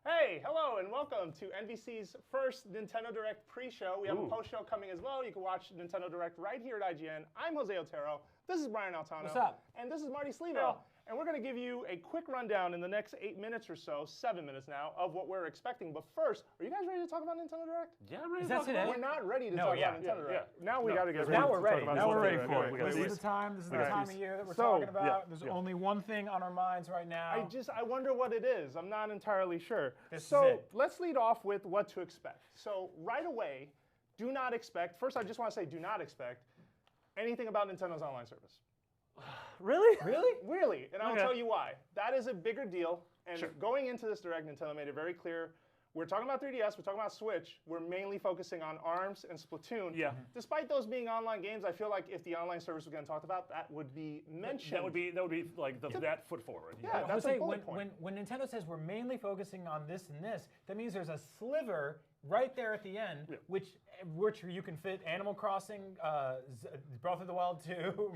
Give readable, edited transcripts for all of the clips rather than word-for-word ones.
Hey, hello, and welcome to NBC's first Nintendo Direct pre-show. We have a post-show coming as well. You can watch Nintendo Direct right here at IGN. I'm Jose Otero. This is Brian Altano. What's up? And this is Marty Slevo. And we're going to give you a quick rundown in the next 8 minutes or so, 7 minutes now, of what we're expecting. But first, are you guys ready to talk about Nintendo Direct? Yeah, I'm ready Is to that talk today? about We're not ready to talk about Nintendo Direct. Yeah. Now we got to get ready. Now we're ready. To talk Now about we're ready Nintendo for it. Direct. This is the time. This is the time of year that we're talking about. There's only one thing on our minds right now. I wonder what it is. I'm not entirely sure. This is so it. let's lead off with what to expect. So right away, do not expect. First, I just want to say, do not expect anything about Nintendo's online service. Really? Really? Really, and I'll Okay. tell you why. That is a bigger deal, and Sure. going into this Direct, Nintendo made it very clear. We're talking about 3DS, we're talking about Switch, we're mainly focusing on ARMS and Splatoon. Yeah. Despite those being online games, I feel like if the online service was getting talked about, that would be mentioned. That would be like that foot forward. Yeah, I would that's say a bullet point. when Nintendo says we're mainly focusing on this and this, that means there's a sliver right there at the end, which you can fit Animal Crossing, Breath of the Wild 2,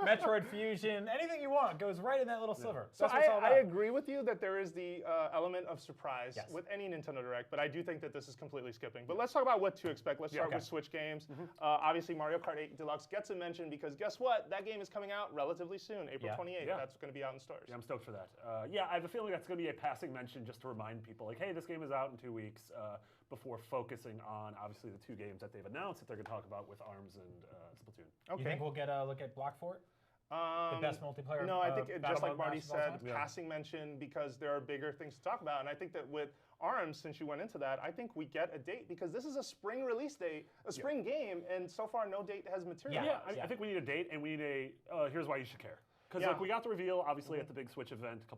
Metroid Fusion, anything you want goes right in that little sliver. So That's what it's all about. I agree with you that there is the element of surprise with any Nintendo Direct, but I do think that this is completely skipping. But let's talk about what to expect. Let's start with Switch games. Obviously, Mario Kart 8 Deluxe gets a mention because guess what? That game is coming out relatively soon, April 28th. Yeah. That's going to be out in stores. Yeah, I'm stoked for that. Yeah, I have a feeling that's going to be a passing mention just to remind people, like, hey, this game is out in 2 weeks, before focusing on, obviously, the 2 games that they've announced that they're going to talk about with ARMS and Splatoon. Okay. You think we'll get a look at Block Fort? The best multiplayer. No, I think just like mode Marty match of all said, time? passing mention because there are bigger things to talk about. And I think that with ARMS, since you went into that, I think we get a date because this is a spring release date, a spring game, and so far no date has materialized. Yeah, I think we need a date and we need a here's why you should care. Because like we got the reveal, obviously, at the big Switch event a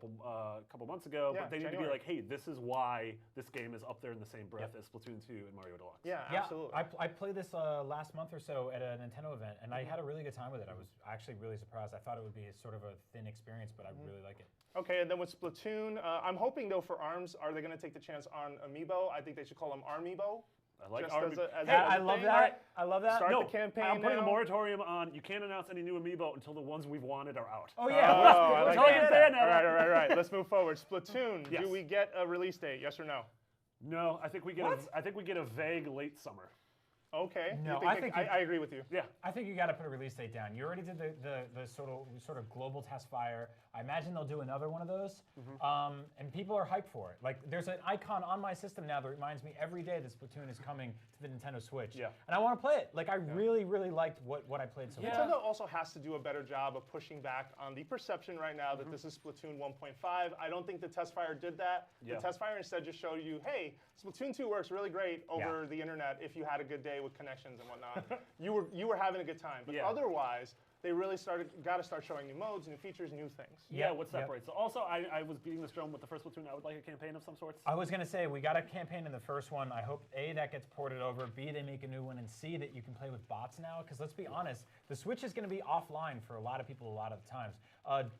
couple months ago, but they need to be like, hey, this is why this game is up there in the same breath as Splatoon 2 and Mario Deluxe. Yeah, absolutely. I played this last month or so at a Nintendo event, and I had a really good time with it. I was actually really surprised. I thought it would be sort of a thin experience, but I really like it. Okay, and then with Splatoon, I'm hoping, though, for ARMS, are they going to take the chance on Amiibo? I think they should call them Armiibo. I like I love that. I love that. Start the campaign I'm putting now. a moratorium on. You can't announce any new Amiibo until the ones we've wanted are out. Oh yeah. I like that. All All right. Let's move forward. Splatoon. Do we get a release date? Yes or no? No, I think we get a vague late summer. Okay. No, I agree with you. Yeah. I think you got to put a release date down. You already did the sort of global test fire. I imagine they'll do another one of those, and people are hyped for it. Like there's an icon on my system now that reminds me every day that Splatoon is coming to the Nintendo Switch. Yeah. And I want to play it. Like I really liked what I played so far. Nintendo also has to do a better job of pushing back on the perception right now that this is Splatoon 1.5. I don't think the test fire did that. The test fire instead just showed you, hey, Splatoon 2 works really great over the internet if you had a good day with connections and whatnot. you were having a good time. But otherwise, they really got to start showing new modes, new features, new things. Yeah, what separates? Also, I was beating this drum with the first Splatoon. I would like a campaign of some sorts. I was going to say, we got a campaign in the first one. I hope, A, that gets ported over, B, they make a new one, and C, that you can play with bots now. Because let's be honest, the Switch is going to be offline for a lot of people a lot of the times.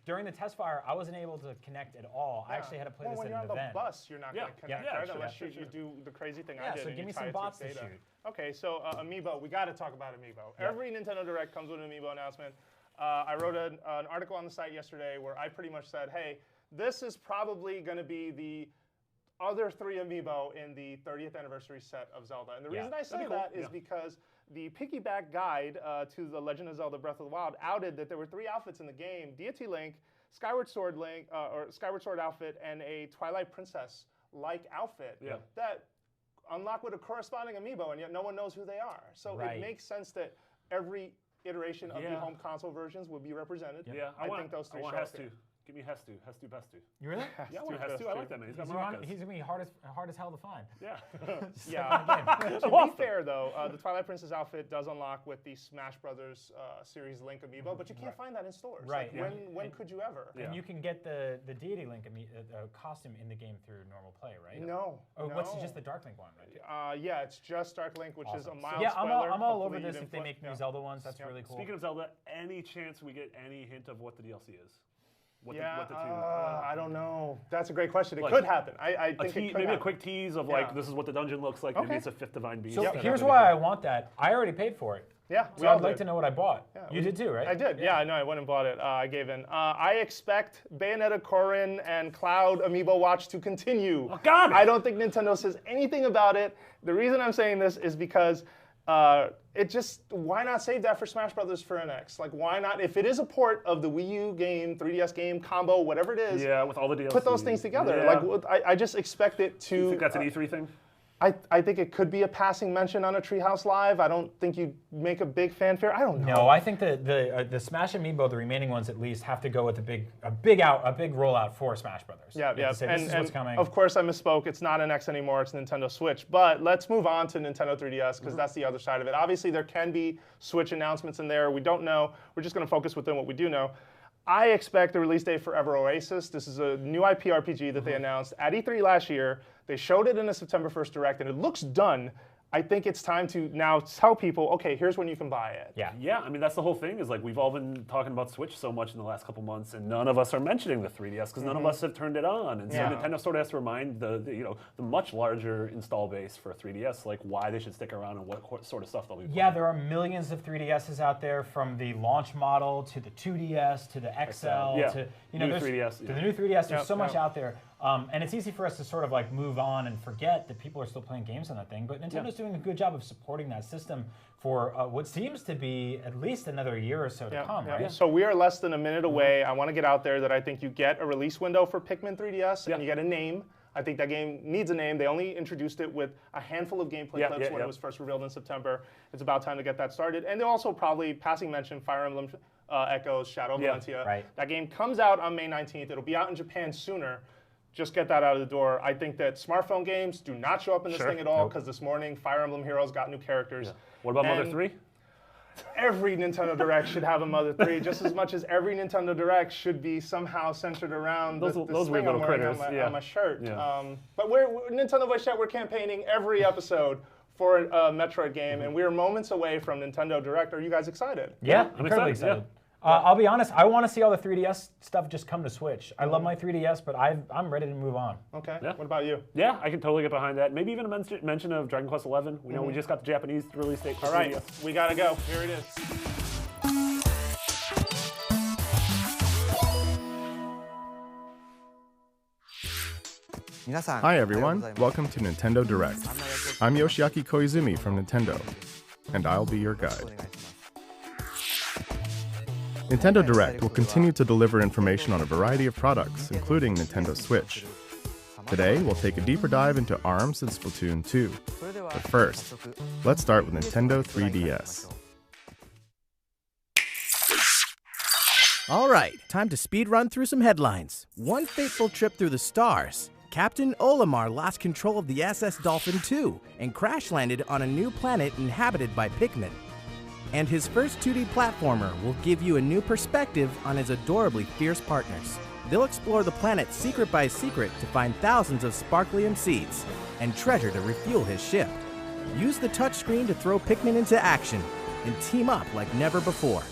During the test fire, I wasn't able to connect at all. I actually had to play this at an event. When you're on the bus, you're not going to connect, right? Unless you do the crazy thing I did. So give me some bots to shoot. Okay, so Amiibo, we got to talk about Amiibo. Every Nintendo Direct comes with an Amiibo announcement. I wrote an article on the site yesterday where I pretty much said, hey, this is probably going to be the other 3 Amiibo in the 30th anniversary set of Zelda. And the reason I say that is because the piggyback guide to The Legend of Zelda Breath of the Wild outed that there were 3 outfits in the game: Deity Link, Skyward Sword Link, or Skyward Sword outfit, and a Twilight Princess-like outfit that unlock with a corresponding Amiibo, and yet no one knows who they are. So it makes sense that every iteration of the home console versions would be represented. Yeah, I think those 3 show up here. Give me Hestu, Bestu. You really? Yeah, I want Hestu. I like that man. He's got maracas. He's going to be hard as hell to find. Yeah. To be fair, though, the Twilight Princess outfit does unlock with the Smash Brothers series Link Amiibo, but you can't find that in stores. Right. Like, when could you ever? And you can get the Deity Link costume in the game through normal play, right? No. What's just the Dark Link one, right? Yeah, it's just Dark Link, which is a mild spoiler. I'm all over this if they make new Zelda ones. That's really cool. Speaking of Zelda, any chance we get any hint of what the DLC is? I don't know. That's a great question. It could happen. I think it could maybe happen. a quick tease of like this is what the dungeon looks like. Maybe it's a 5th Divine Beast. So here's why I want that. I already paid for it. Yeah, so I'd like to know what I bought. Yeah, you did too, right? I did. Yeah, no, I went and bought it. I gave in. I expect Bayonetta, Corrin, and Cloud Amiibo Watch to continue. Oh God! I don't think Nintendo says anything about it. The reason I'm saying this is because why not save that for Smash Brothers for NX? Like, why not? If it is a port of the Wii U game, 3DS game, combo, whatever it is, with all the DLC, put those things together. Yeah. Like, I just expect it to. You think that's an E3 thing? I think it could be a passing mention on a Treehouse Live. I don't think you'd make a big fanfare. I don't know. No, I think the Smash Amiibo, the remaining ones at least, have to go with a big rollout for Smash Brothers. Yeah. This is what's coming. Of course, I misspoke. It's not an X anymore. It's Nintendo Switch. But let's move on to Nintendo 3DS because that's the other side of it. Obviously, there can be Switch announcements in there. We don't know. We're just going to focus within what we do know. I expect the release date for Ever Oasis. This is a new IP RPG that they announced at E3 last year. They showed it in a September 1st Direct, and it looks done. I think it's time to now tell people, okay, here's when you can buy it. Yeah. I mean, that's the whole thing. Is like we've all been talking about Switch so much in the last couple months, and none of us are mentioning the 3DS because none of us have turned it on. And so Nintendo sort of has to remind the much larger install base for 3DS, like why they should stick around and what sort of stuff they'll be playing. Yeah, there are millions of 3DSs out there, from the launch model to the 2DS to the XL to new 3DS. To the new 3DS. There's so much out there. And it's easy for us to sort of like move on and forget that people are still playing games on that thing. But Nintendo's doing a good job of supporting that system for what seems to be at least another year or so to come, right? So we are less than a minute away. I want to get out there that I think you get a release window for Pikmin 3DS and you get a name. I think that game needs a name. They only introduced it with a handful of gameplay clips when it was first revealed in September. It's about time to get that started. And they'll also probably, passing mention, Fire Emblem Echoes, Shadow of Valentia. Right. That game comes out on May 19th. It'll be out in Japan sooner. Just get that out of the door. I think that smartphone games do not show up in this thing at all because this morning Fire Emblem Heroes got new characters. What about Mother 3? Every Nintendo Direct should have a Mother 3, just as much as every Nintendo Direct should be somehow centered around those weird little critters on my shirt. But Nintendo Voice Chat, we're campaigning every episode for a Metroid game, and we're moments away from Nintendo Direct. Are you guys excited? Yeah, I'm incredibly excited. I'll be honest, I want to see all the 3DS stuff just come to Switch. I love my 3DS, but I'm ready to move on. Okay. What about you? Yeah, I can totally get behind that. Maybe even a mention of Dragon Quest XI. We know we just got the Japanese release date for 3DS. All right, we got to go. Here it is. Hi everyone, welcome to Nintendo Direct. I'm Yoshiaki Koizumi from Nintendo, and I'll be your guide. Nintendo Direct will continue to deliver information on a variety of products, including Nintendo Switch. Today, we'll take a deeper dive into ARMS and Splatoon 2. But first, let's start with Nintendo 3DS. All right, time to speed run through some headlines. One fateful trip through the stars. Captain Olimar lost control of the SS Dolphin II and crash landed on a new planet inhabited by Pikmin. And his first 2D platformer will give you a new perspective on his adorably fierce partners. They'll explore the planet secret by secret to find thousands of sparklium seeds and treasure to refuel his ship. Use the touchscreen to throw Pikmin into action and team up like never before.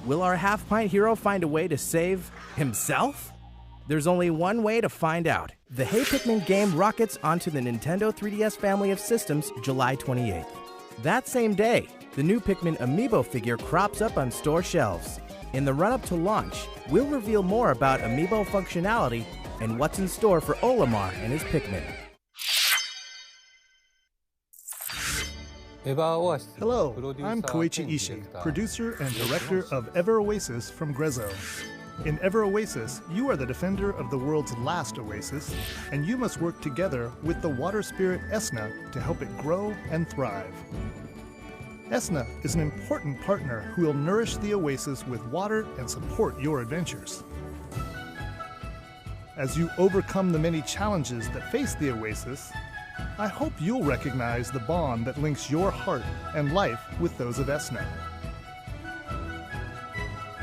Will our half-pint hero find a way to save himself? There's only one way to find out. The Hey Pikmin game rockets onto the Nintendo 3DS family of systems July 28th. That same day, the new Pikmin amiibo figure crops up on store shelves. In the run-up to launch, we'll reveal more about amiibo functionality and what's in store for Olimar and his Pikmin. Hello, I'm Koichi Ishii, producer and director of Ever Oasis from Grezzo. In Ever Oasis, you are the defender of the world's last oasis, and you must work together with the water spirit Esna to help it grow and thrive. Esna is an important partner who will nourish the oasis with water and support your adventures. As you overcome the many challenges that face the oasis, I hope you'll recognize the bond that links your heart and life with those of Esna.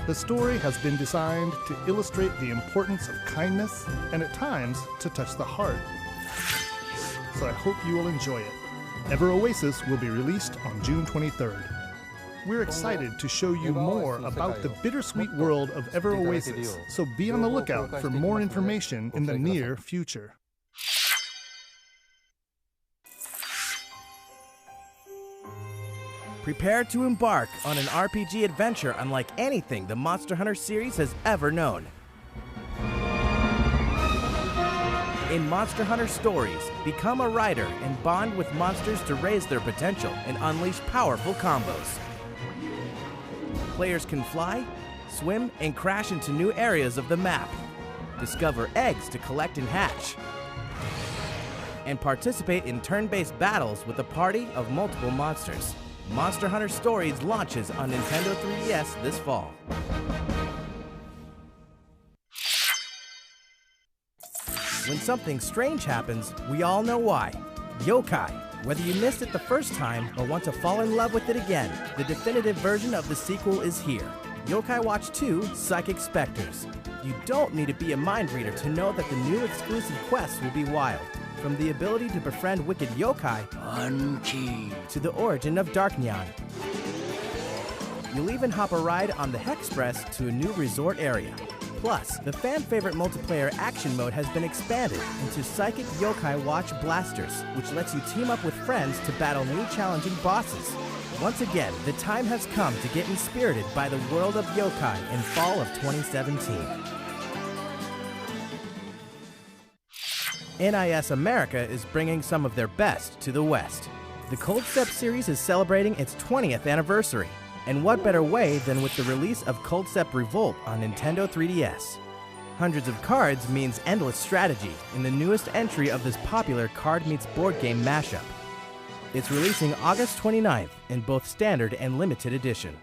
The story has been designed to illustrate the importance of kindness and at times to touch the heart. So I hope you will enjoy it. Ever Oasis will be released on June 23rd. We're excited to show you more about the bittersweet world of Ever Oasis, so be on the lookout for more information in the near future. Prepare to embark on an RPG adventure unlike anything the Monster Hunter series has ever known. In Monster Hunter Stories, become a rider and bond with monsters to raise their potential and unleash powerful combos. Players can fly, swim, and crash into new areas of the map. Discover eggs to collect and hatch. And participate in turn-based battles with a party of multiple monsters. Monster Hunter Stories launches on Nintendo 3DS this fall. When something strange happens, we all know why. Yokai. Whether you missed it the first time or want to fall in love with it again, the definitive version of the sequel is here. Yokai Watch 2 Psychic Specters. You don't need to be a mind reader to know that the new exclusive quests will be wild. From the ability to befriend wicked yokai to the origin of Dark Nyan. You'll even hop a ride on the Hexpress to a new resort area. Plus, the fan-favorite multiplayer action mode has been expanded into Psychic Yokai Watch Blasters, which lets you team up with friends to battle new challenging bosses. Once again, the time has come to get inspirited by the world of yokai in fall of 2017. NIS America is bringing some of their best to the West. The Cold Step series is celebrating its 20th anniversary. And what better way than with the release of Cold Step Revolt on Nintendo 3DS. Hundreds of cards means endless strategy in the newest entry of this popular card meets board game mashup. It's releasing August 29th in both standard and limited edition.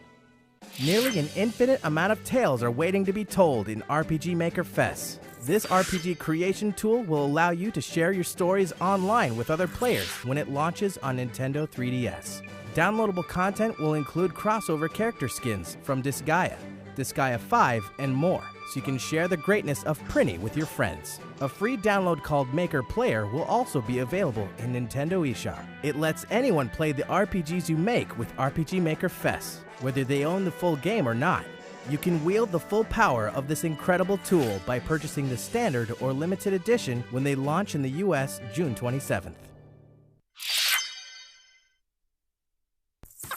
Nearly an infinite amount of tales are waiting to be told in RPG Maker Fest. This RPG creation tool will allow you to share your stories online with other players when it launches on Nintendo 3DS. Downloadable content will include crossover character skins from Disgaea, Disgaea 5, and more, so you can share the greatness of Prinny with your friends. A free download called Maker Player will also be available in Nintendo eShop. It lets anyone play the RPGs you make with RPG Maker Fest, whether they own the full game or not. You can wield the full power of this incredible tool by purchasing the standard or limited edition when they launch in the US June 27th.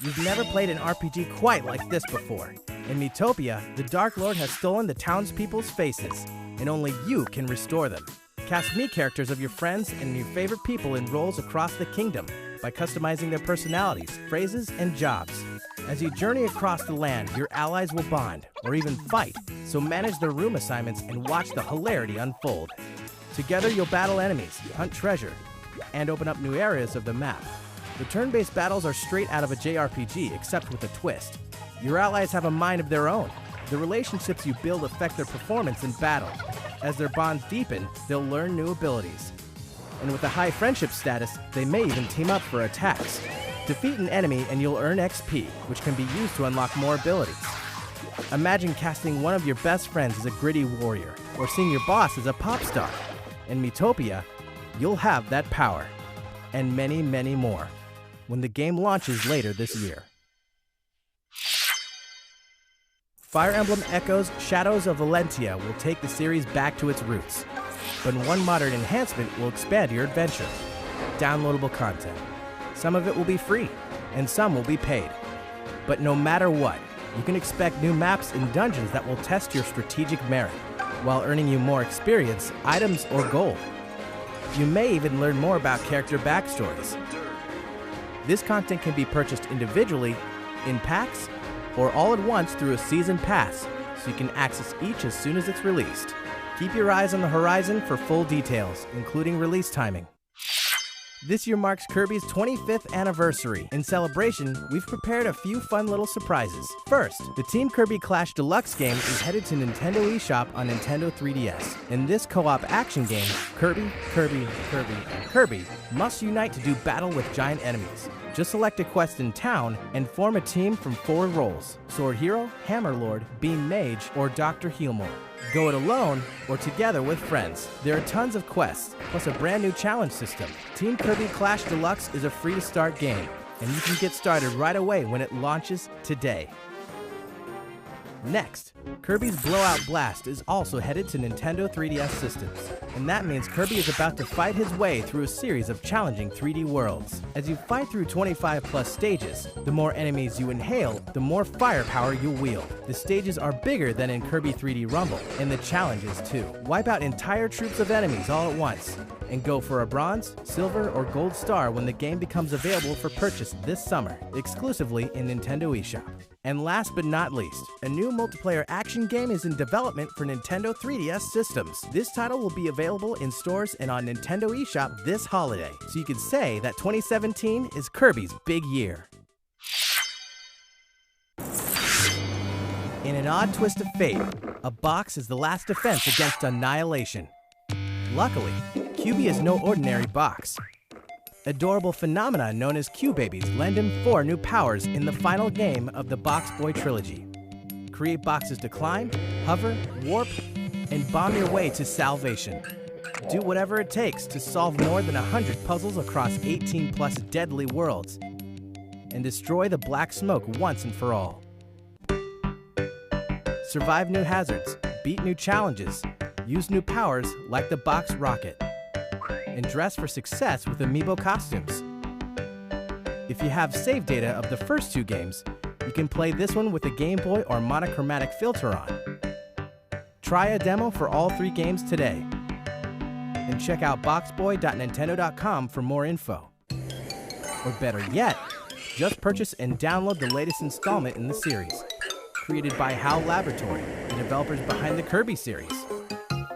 You've never played an RPG quite like this before. In Miitopia, the Dark Lord has stolen the townspeople's faces, and only you can restore them. Cast Mii characters of your friends and your favorite people in roles across the kingdom by customizing their personalities, phrases, and jobs. As you journey across the land, your allies will bond, or even fight, so manage their room assignments and watch the hilarity unfold. Together you'll battle enemies, hunt treasure, and open up new areas of the map. The turn-based battles are straight out of a JRPG, except with a twist. Your allies have a mind of their own. The relationships you build affect their performance in battle. As their bonds deepen, they'll learn new abilities. And with a high friendship status, they may even team up for attacks. Defeat an enemy and you'll earn XP, which can be used to unlock more abilities. Imagine casting one of your best friends as a gritty warrior, or seeing your boss as a pop star. In Miitopia, you'll have that power, and many, many more, when the game launches later this year. Fire Emblem Echoes Shadows of Valentia will take the series back to its roots, but one modern enhancement will expand your adventure. Downloadable content. Some of it will be free, and some will be paid. But no matter what, you can expect new maps and dungeons that will test your strategic merit, while earning you more experience, items, or gold. You may even learn more about character backstories. This content can be purchased individually, in packs, or all at once through a season pass, so you can access each as soon as it's released. Keep your eyes on the horizon for full details, including release timing. This year marks Kirby's 25th anniversary. In celebration, we've prepared a few fun little surprises. First, the Team Kirby Clash Deluxe game is headed to Nintendo eShop on Nintendo 3DS. In this co-op action game, Kirby, Kirby, Kirby, and Kirby must unite to do battle with giant enemies. Just select a quest in town and form a team from 4 roles: Sword Hero, Hammer Lord, Beam Mage, or Dr. Healmore. Go it alone or together with friends. There are tons of quests, plus a brand new challenge system. Team Kirby Clash Deluxe is a free-to-start game, and you can get started right away when it launches today. Next, Kirby's Blowout Blast is also headed to Nintendo 3DS systems, and that means Kirby is about to fight his way through a series of challenging 3D worlds. As you fight through 25+ stages, the more enemies you inhale, the more firepower you'll wield. The stages are bigger than in Kirby 3D Rumble, and the challenges too. Wipe out entire troops of enemies all at once, and go for a bronze, silver, or gold star when the game becomes available for purchase this summer, exclusively in Nintendo eShop. And last but not least, a new multiplayer action game is in development for Nintendo 3DS systems. This title will be available in stores and on Nintendo eShop this holiday, so you can say that 2017 is Kirby's big year. In an odd twist of fate, a box is the last defense against annihilation. Luckily, QB is no ordinary box. Adorable phenomena known as Q-Babies lend him 4 new powers in the final game of the Box Boy trilogy. Create boxes to climb, hover, warp, and bomb your way to salvation. Do whatever it takes to solve more than 100 puzzles across 18+ deadly worlds, and destroy the black smoke once and for all. Survive new hazards, beat new challenges, use new powers like the Box Rocket, and dress for success with amiibo costumes. If you have save data of the first 2 games, you can play this one with a Game Boy or monochromatic filter on. Try a demo for all 3 games today, and check out boxboy.nintendo.com for more info. Or better yet, just purchase and download the latest installment in the series, created by HAL Laboratory, the developers behind the Kirby series.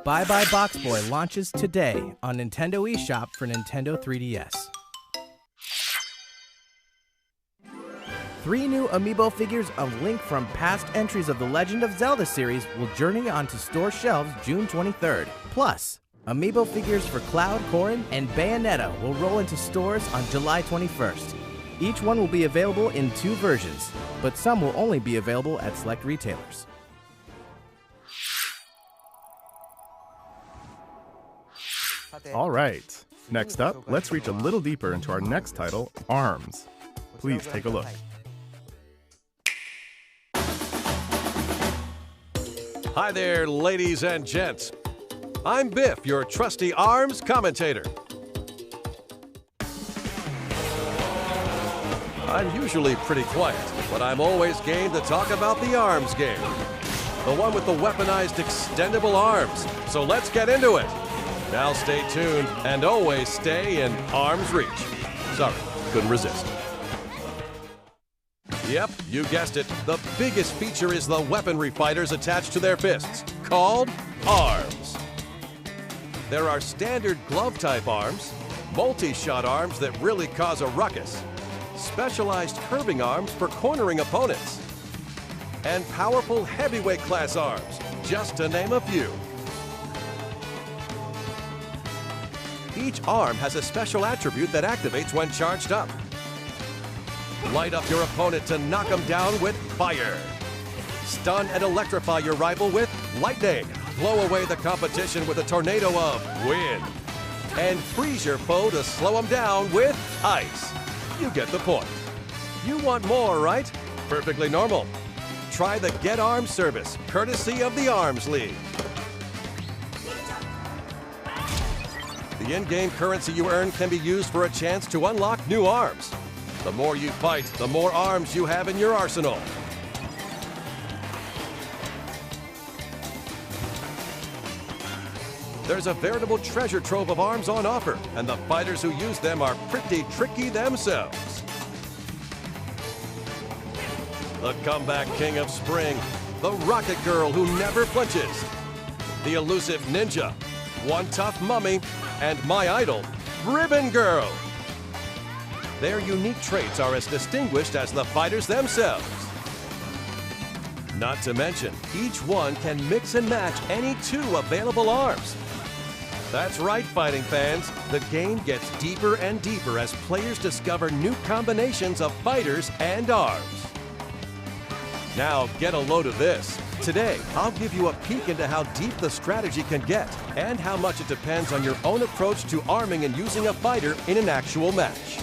Bye Bye Box Boy launches today on Nintendo eShop for Nintendo 3DS. 3 new amiibo figures of Link from past entries of the Legend of Zelda series will journey onto store shelves June 23rd. Plus, amiibo figures for Cloud, Corrin, and Bayonetta will roll into stores on July 21st. Each one will be available in 2 versions, but some will only be available at select retailers. All right. Next up, let's reach a little deeper into our next title, ARMS. Please take a look. Hi there, ladies and gents. I'm Biff, your trusty ARMS commentator. I'm usually pretty quiet, but I'm always game to talk about the ARMS game. The one with the weaponized extendable arms. So let's get into it. Now stay tuned and always stay in arm's reach. Sorry, couldn't resist. Yep, you guessed it. The biggest feature is the weaponry fighters attached to their fists, called arms. There are standard glove-type arms, multi-shot arms that really cause a ruckus, specialized curving arms for cornering opponents, and powerful heavyweight class arms, just to name a few. Each arm has a special attribute that activates when charged up. Light up your opponent to knock him down with fire. Stun and electrify your rival with lightning. Blow away the competition with a tornado of wind. And freeze your foe to slow him down with ice. You get the point. You want more, right? Perfectly normal. Try the Get Arms service, courtesy of the Arms League. The in-game currency you earn can be used for a chance to unlock new arms. The more you fight, the more arms you have in your arsenal. There's a veritable treasure trove of arms on offer, and the fighters who use them are pretty tricky themselves. The comeback king of spring, the rocket girl who never flinches, the elusive ninja, one tough mummy, and my idol, Ribbon Girl. Their unique traits are as distinguished as the fighters themselves. Not to mention, each one can mix and match any 2 available arms. That's right, fighting fans. The game gets deeper and deeper as players discover new combinations of fighters and arms. Now get a load of this. Today, I'll give you a peek into how deep the strategy can get and how much it depends on your own approach to arming and using a fighter in an actual match.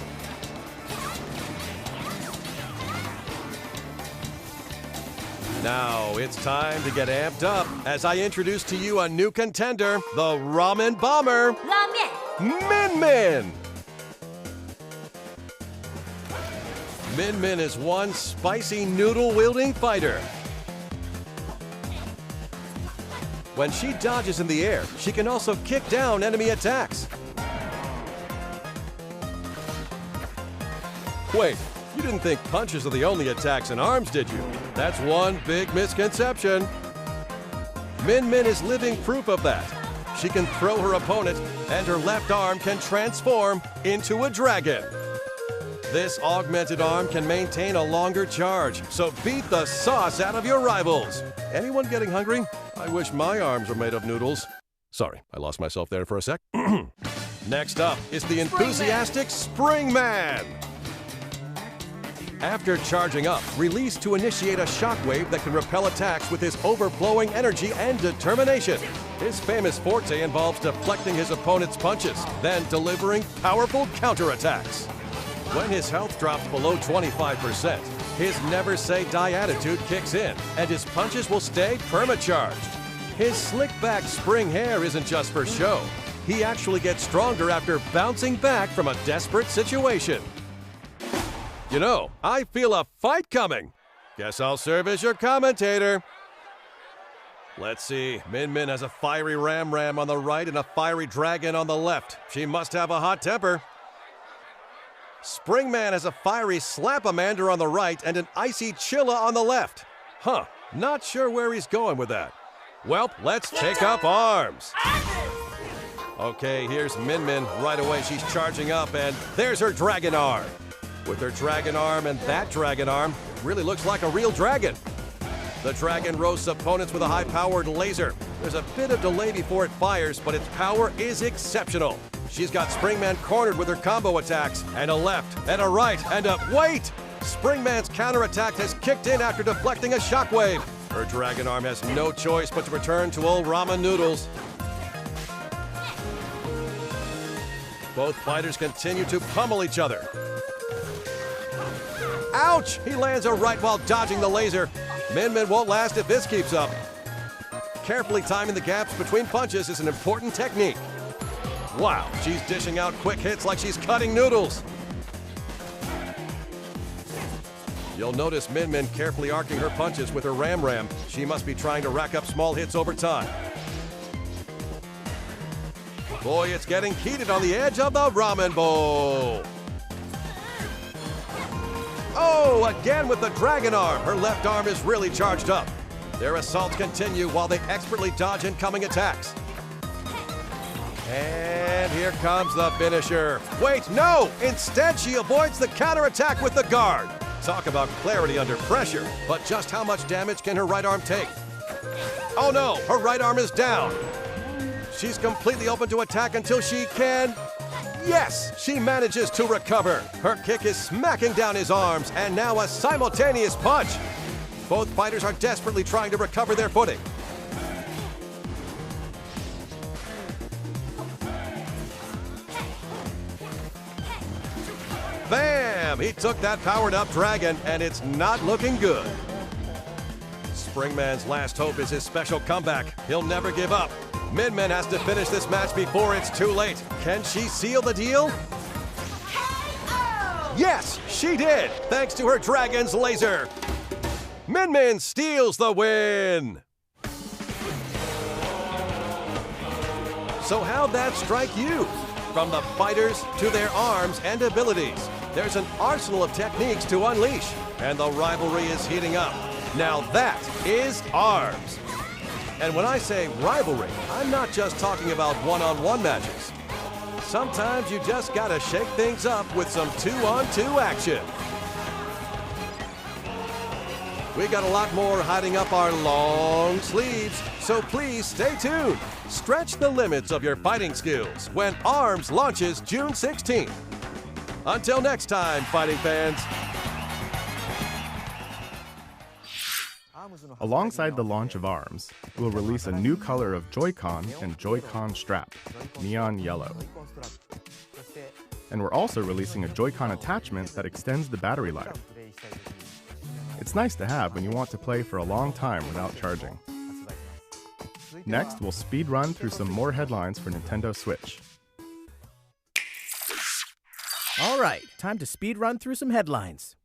Now it's time to get amped up as I introduce to you a new contender, the Ramen Bomber, Min Min. Min Min is one spicy noodle-wielding fighter. When she dodges in the air, she can also kick down enemy attacks. Wait. You didn't think punches are the only attacks in arms, did you? That's one big misconception. Min Min is living proof of that. She can throw her opponent, and her left arm can transform into a dragon. This augmented arm can maintain a longer charge, so beat the sauce out of your rivals. Anyone getting hungry? I wish my arms were made of noodles. Sorry, I lost myself there for a sec. Next up is the enthusiastic Spring Man. After charging up, release to initiate a shockwave that can repel attacks with his overflowing energy and determination. His famous forte involves deflecting his opponent's punches, then delivering powerful counterattacks. When his health drops below 25%, his never-say-die attitude kicks in, and his punches will stay perma-charged. His slick-back spring hair isn't just for show. He actually gets stronger after bouncing back from a desperate situation. You know, I feel a fight coming. Guess I'll serve as your commentator. Let's see, Min Min has a fiery Ram Ram on the right and a fiery dragon on the left. She must have a hot temper. Spring Man has a fiery Slap-a-Mander on the right and an icy Chilla on the left. Huh, not sure where he's going with that. Well, let's take up arms. Okay, here's Min Min. Right away, she's charging up, and there's her dragon arm. With her dragon arm and that dragon arm, really looks like a real dragon. The dragon roasts opponents with a high-powered laser. There's a bit of delay before it fires, but its power is exceptional. She's got Springman cornered with her combo attacks, and a left, and a right, and a... Wait! Springman's counterattack has kicked in after deflecting a shockwave. Her dragon arm has no choice but to return to old ramen noodles. Both fighters continue to pummel each other. Ouch! He lands a right while dodging the laser. Min Min won't last if this keeps up. Carefully timing the gaps between punches is an important technique. Wow, she's dishing out quick hits like she's cutting noodles. You'll notice Min Min carefully arcing her punches with her Ram Ram. She must be trying to rack up small hits over time. Boy, it's getting heated on the edge of the ramen bowl. Oh, again with the dragon arm. Her left arm is really charged up. Their assaults continue while they expertly dodge incoming attacks. And here comes the finisher. Wait, no! Instead, she avoids the counterattack with the guard. Talk about clarity under pressure. But just how much damage can her right arm take? Oh no, her right arm is down. She's completely open to attack until she can... Yes, she manages to recover. Her kick is smacking down his arms, and now a simultaneous punch. Both fighters are desperately trying to recover their footing. Bam! He took that powered-up dragon, and it's not looking good. Springman's last hope is his special comeback. He'll never give up. Min Min has to finish this match before it's too late. Can she seal the deal? Yes, she did, thanks to her dragon's laser. Min Min steals the win. So how'd that strike you? From the fighters to their arms and abilities, there's an arsenal of techniques to unleash, and the rivalry is heating up. Now that is ARMS. And when I say rivalry, I'm not just talking about one-on-one matches. Sometimes you just gotta shake things up with some 2-on-2 action. We got a lot more hiding up our long sleeves, so please stay tuned. Stretch the limits of your fighting skills when ARMS launches June 16th. Until next time, fighting fans. Alongside the launch of ARMS, we'll release a new color of Joy-Con and Joy-Con strap, neon yellow. And we're also releasing a Joy-Con attachment that extends the battery life. It's nice to have when you want to play for a long time without charging. Next, we'll speed run through some more headlines for Nintendo Switch. All right, time to speed run through some headlines.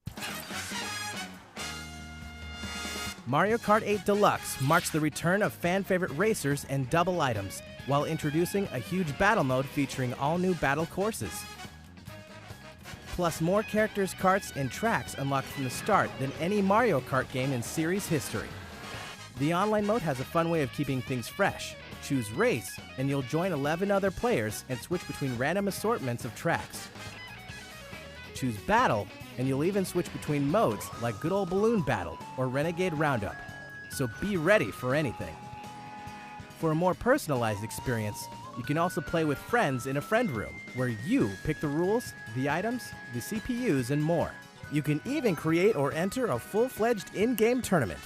Mario Kart 8 Deluxe marks the return of fan-favorite racers and double items, while introducing a huge battle mode featuring all new battle courses. Plus more characters, karts, and tracks unlocked from the start than any Mario Kart game in series history. The online mode has a fun way of keeping things fresh. Choose Race, and you'll join 11 other players and switch between random assortments of tracks. Choose Battle, and you'll even switch between modes like Good Old Balloon Battle or Renegade Roundup. So be ready for anything. For a more personalized experience, you can also play with friends in a friend room, where you pick the rules, the items, the CPUs, and more. You can even create or enter a full-fledged in-game tournament.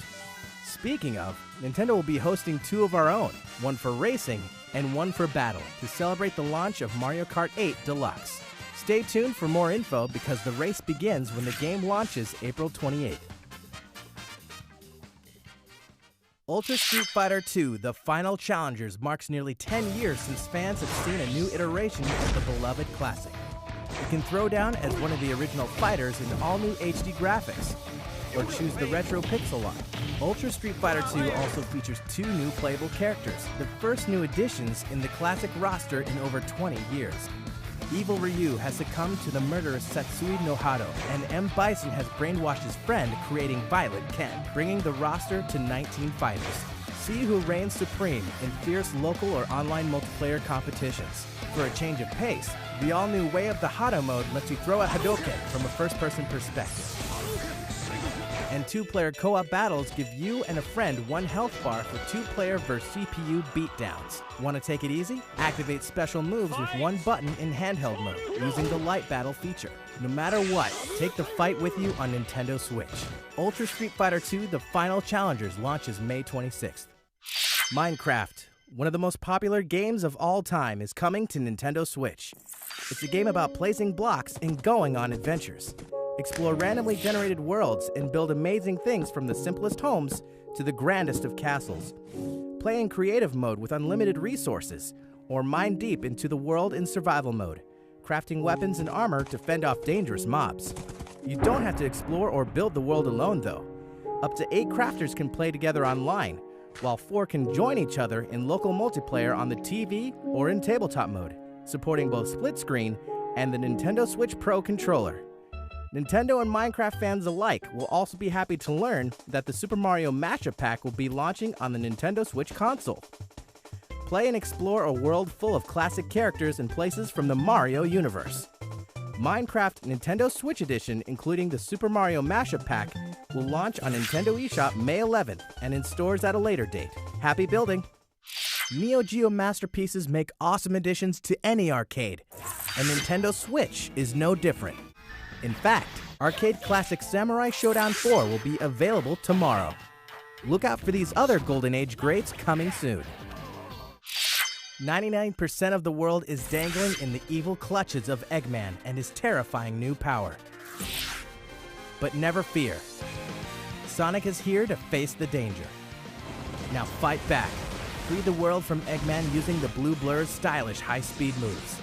Speaking of, Nintendo will be hosting 2 of our own, one for racing and one for battle, to celebrate the launch of Mario Kart 8 Deluxe. Stay tuned for more info because the race begins when the game launches April 28th. Ultra Street Fighter II: The Final Challengers marks nearly 10 years since fans have seen a new iteration of the beloved classic. You can throw down as one of the original fighters in all-new HD graphics, or choose the retro pixel art. Ultra Street Fighter II also features 2 new playable characters, the first new additions in the classic roster in over 20 years. Evil Ryu has succumbed to the murderous Satsui no Hado, and M. Bison has brainwashed his friend, creating Violet Ken, bringing the roster to 19 fighters. See who reigns supreme in fierce local or online multiplayer competitions. For a change of pace, the all-new Way of the Hado mode lets you throw a Hadouken from a first-person perspective. And 2-player co-op battles give you and a friend 1 health bar for 2-player versus CPU beatdowns. Want to take it easy? Activate special moves with 1 button in handheld mode, using the light battle feature. No matter what, take the fight with you on Nintendo Switch. Ultra Street Fighter II: The Final Challengers launches May 26th. Minecraft, one of the most popular games of all time, is coming to Nintendo Switch. It's a game about placing blocks and going on adventures. Explore randomly generated worlds and build amazing things from the simplest homes to the grandest of castles. Play in creative mode with unlimited resources, or mine deep into the world in survival mode, crafting weapons and armor to fend off dangerous mobs. You don't have to explore or build the world alone though. Up to 8 crafters can play together online, while 4 can join each other in local multiplayer on the TV or in tabletop mode, supporting both split screen and the Nintendo Switch Pro controller. Nintendo and Minecraft fans alike will also be happy to learn that the Super Mario Mashup Pack will be launching on the Nintendo Switch console. Play and explore a world full of classic characters and places from the Mario universe. Minecraft Nintendo Switch Edition, including the Super Mario Mashup Pack, will launch on Nintendo eShop May 11th and in stores at a later date. Happy building! Neo Geo masterpieces make awesome additions to any arcade, and Nintendo Switch is no different. In fact, arcade classic Samurai Showdown 4 will be available tomorrow. Look out for these other Golden Age greats coming soon. 99% of the world is dangling in the evil clutches of Eggman and his terrifying new power. But never fear. Sonic is here to face the danger. Now fight back. Free the world from Eggman using the Blue Blur's stylish high-speed moves.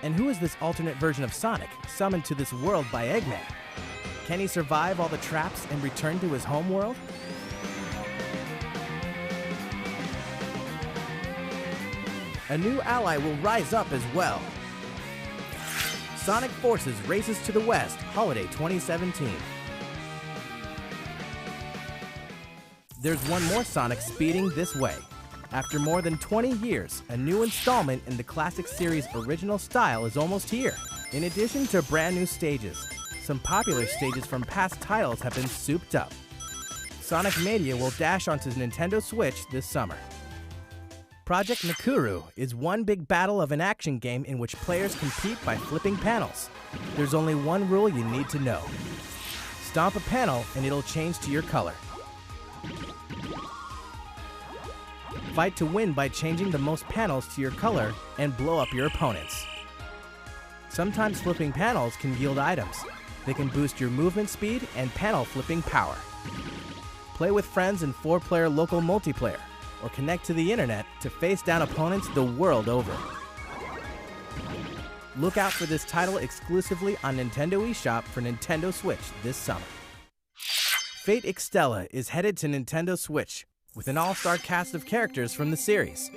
And who is this alternate version of Sonic, summoned to this world by Eggman? Can he survive all the traps and return to his home world? A new ally will rise up as well. Sonic Forces Races to the West, Holiday 2017. There's one more Sonic speeding this way. After more than 20 years, a new installment in the classic series' original style is almost here. In addition to brand new stages, some popular stages from past titles have been souped up. Sonic Mania will dash onto Nintendo Switch this summer. Project Nakuru is one big battle of an action game in which players compete by flipping panels. There's only one rule you need to know. Stomp a panel and it'll change to your color. Fight to win by changing the most panels to your color and blow up your opponents. Sometimes flipping panels can yield items. They can boost your movement speed and panel flipping power. Play with friends in 4-player local multiplayer, or connect to the internet to face down opponents the world over. Look out for this title exclusively on Nintendo eShop for Nintendo Switch this summer. Fate Extella is headed to Nintendo Switch with an all-star cast of characters from the series.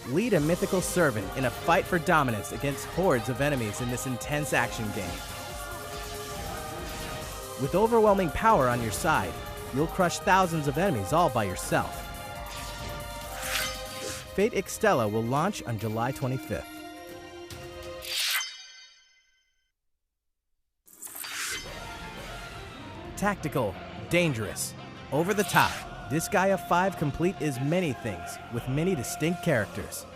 Lead a mythical servant in a fight for dominance against hordes of enemies in this intense action game. With overwhelming power on your side, you'll crush thousands of enemies all by yourself. Fate Extella will launch on July 25th. Tactical, dangerous, over the top, Disgaea 5 Complete is many things, with many distinct characters.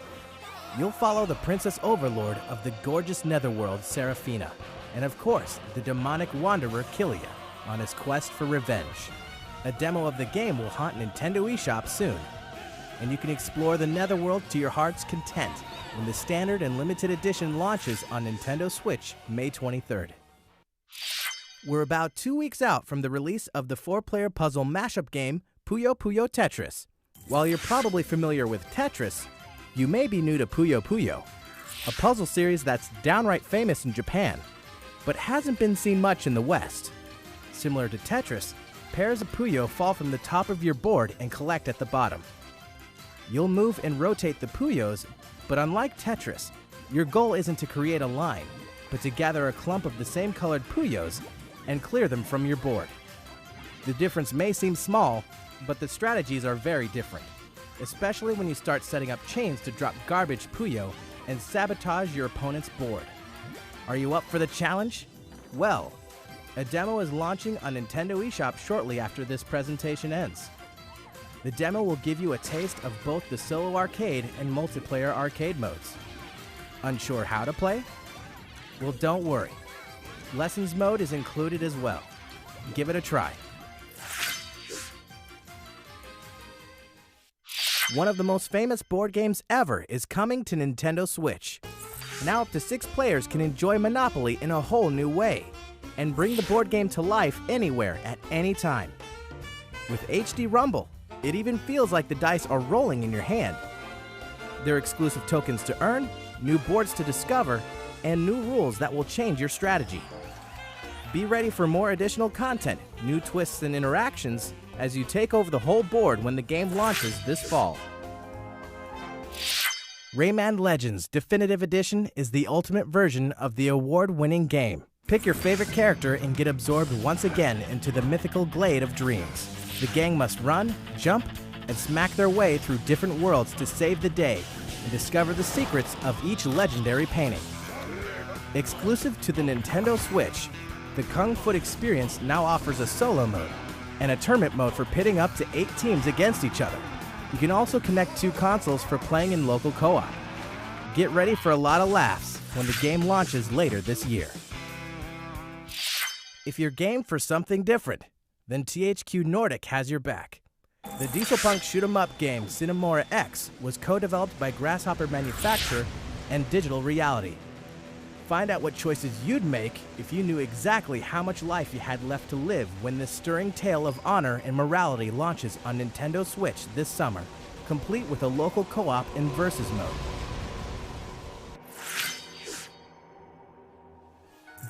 You'll follow the Princess Overlord of the gorgeous Netherworld, Seraphina, and of course, the demonic wanderer Killia, on his quest for revenge. A demo of the game will haunt Nintendo eShop soon, and you can explore the Netherworld to your heart's content when the standard and limited edition launches on Nintendo Switch May 23rd. We're about 2 weeks out from the release of the 4-player puzzle mashup game Puyo Puyo Tetris. While you're probably familiar with Tetris, you may be new to Puyo Puyo, a puzzle series that's downright famous in Japan, but hasn't been seen much in the West. Similar to Tetris, pairs of Puyo fall from the top of your board and collect at the bottom. You'll move and rotate the Puyos, but unlike Tetris, your goal isn't to create a line, but to gather a clump of the same colored Puyos and clear them from your board. The difference may seem small, but the strategies are very different, especially when you start setting up chains to drop garbage Puyo and sabotage your opponent's board. Are you up for the challenge? Well, a demo is launching on Nintendo eShop shortly after this presentation ends. The demo will give you a taste of both the solo arcade and multiplayer arcade modes. Unsure how to play? Well, don't worry. Lessons mode is included as well. Give it a try. One of the most famous board games ever is coming to Nintendo Switch. Now up to 6 players can enjoy Monopoly in a whole new way, and bring the board game to life anywhere at any time. With HD Rumble, it even feels like the dice are rolling in your hand. There are exclusive tokens to earn, new boards to discover, and new rules that will change your strategy. Be ready for more additional content, new twists and interactions as you take over the whole board when the game launches this fall. Rayman Legends Definitive Edition is the ultimate version of the award-winning game. Pick your favorite character and get absorbed once again into the mythical glade of dreams. The gang must run, jump, and smack their way through different worlds to save the day and discover the secrets of each legendary painting. Exclusive to the Nintendo Switch, The Kung Foot experience now offers a solo mode and a tournament mode for pitting up to 8 teams against each other. You can also connect 2 consoles for playing in local co-op. Get ready for a lot of laughs when the game launches later this year. If you're game for something different, then THQ Nordic has your back. The dieselpunk shoot-'em-up game Cinemora X was co-developed by Grasshopper Manufacture and Digital Reality. Find out what choices you'd make if you knew exactly how much life you had left to live when this stirring tale of honor and morality launches on Nintendo Switch this summer, complete with a local co-op and versus mode.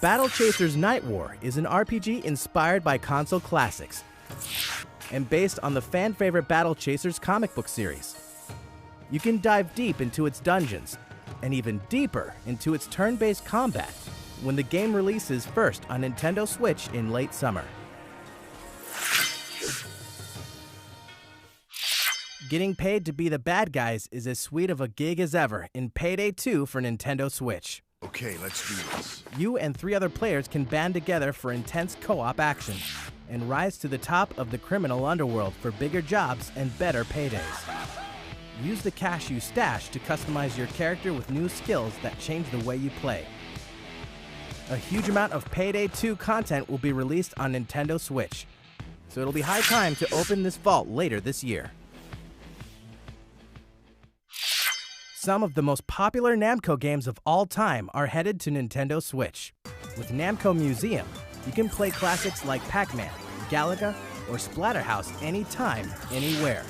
Battle Chasers Night War is an RPG inspired by console classics and based on the fan-favorite Battle Chasers comic book series. You can dive deep into its dungeons and even deeper into its turn-based combat when the game releases first on Nintendo Switch in late summer. Getting paid to be the bad guys is as sweet of a gig as ever in Payday 2 for Nintendo Switch. Okay, let's do this. You and 3 other players can band together for intense co-op action and rise to the top of the criminal underworld for bigger jobs and better paydays. Use the cash you stash to customize your character with new skills that change the way you play. A huge amount of Payday 2 content will be released on Nintendo Switch, so it'll be high time to open this vault later this year. Some of the most popular Namco games of all time are headed to Nintendo Switch. With Namco Museum, you can play classics like Pac-Man, Galaga, or Splatterhouse anytime, anywhere.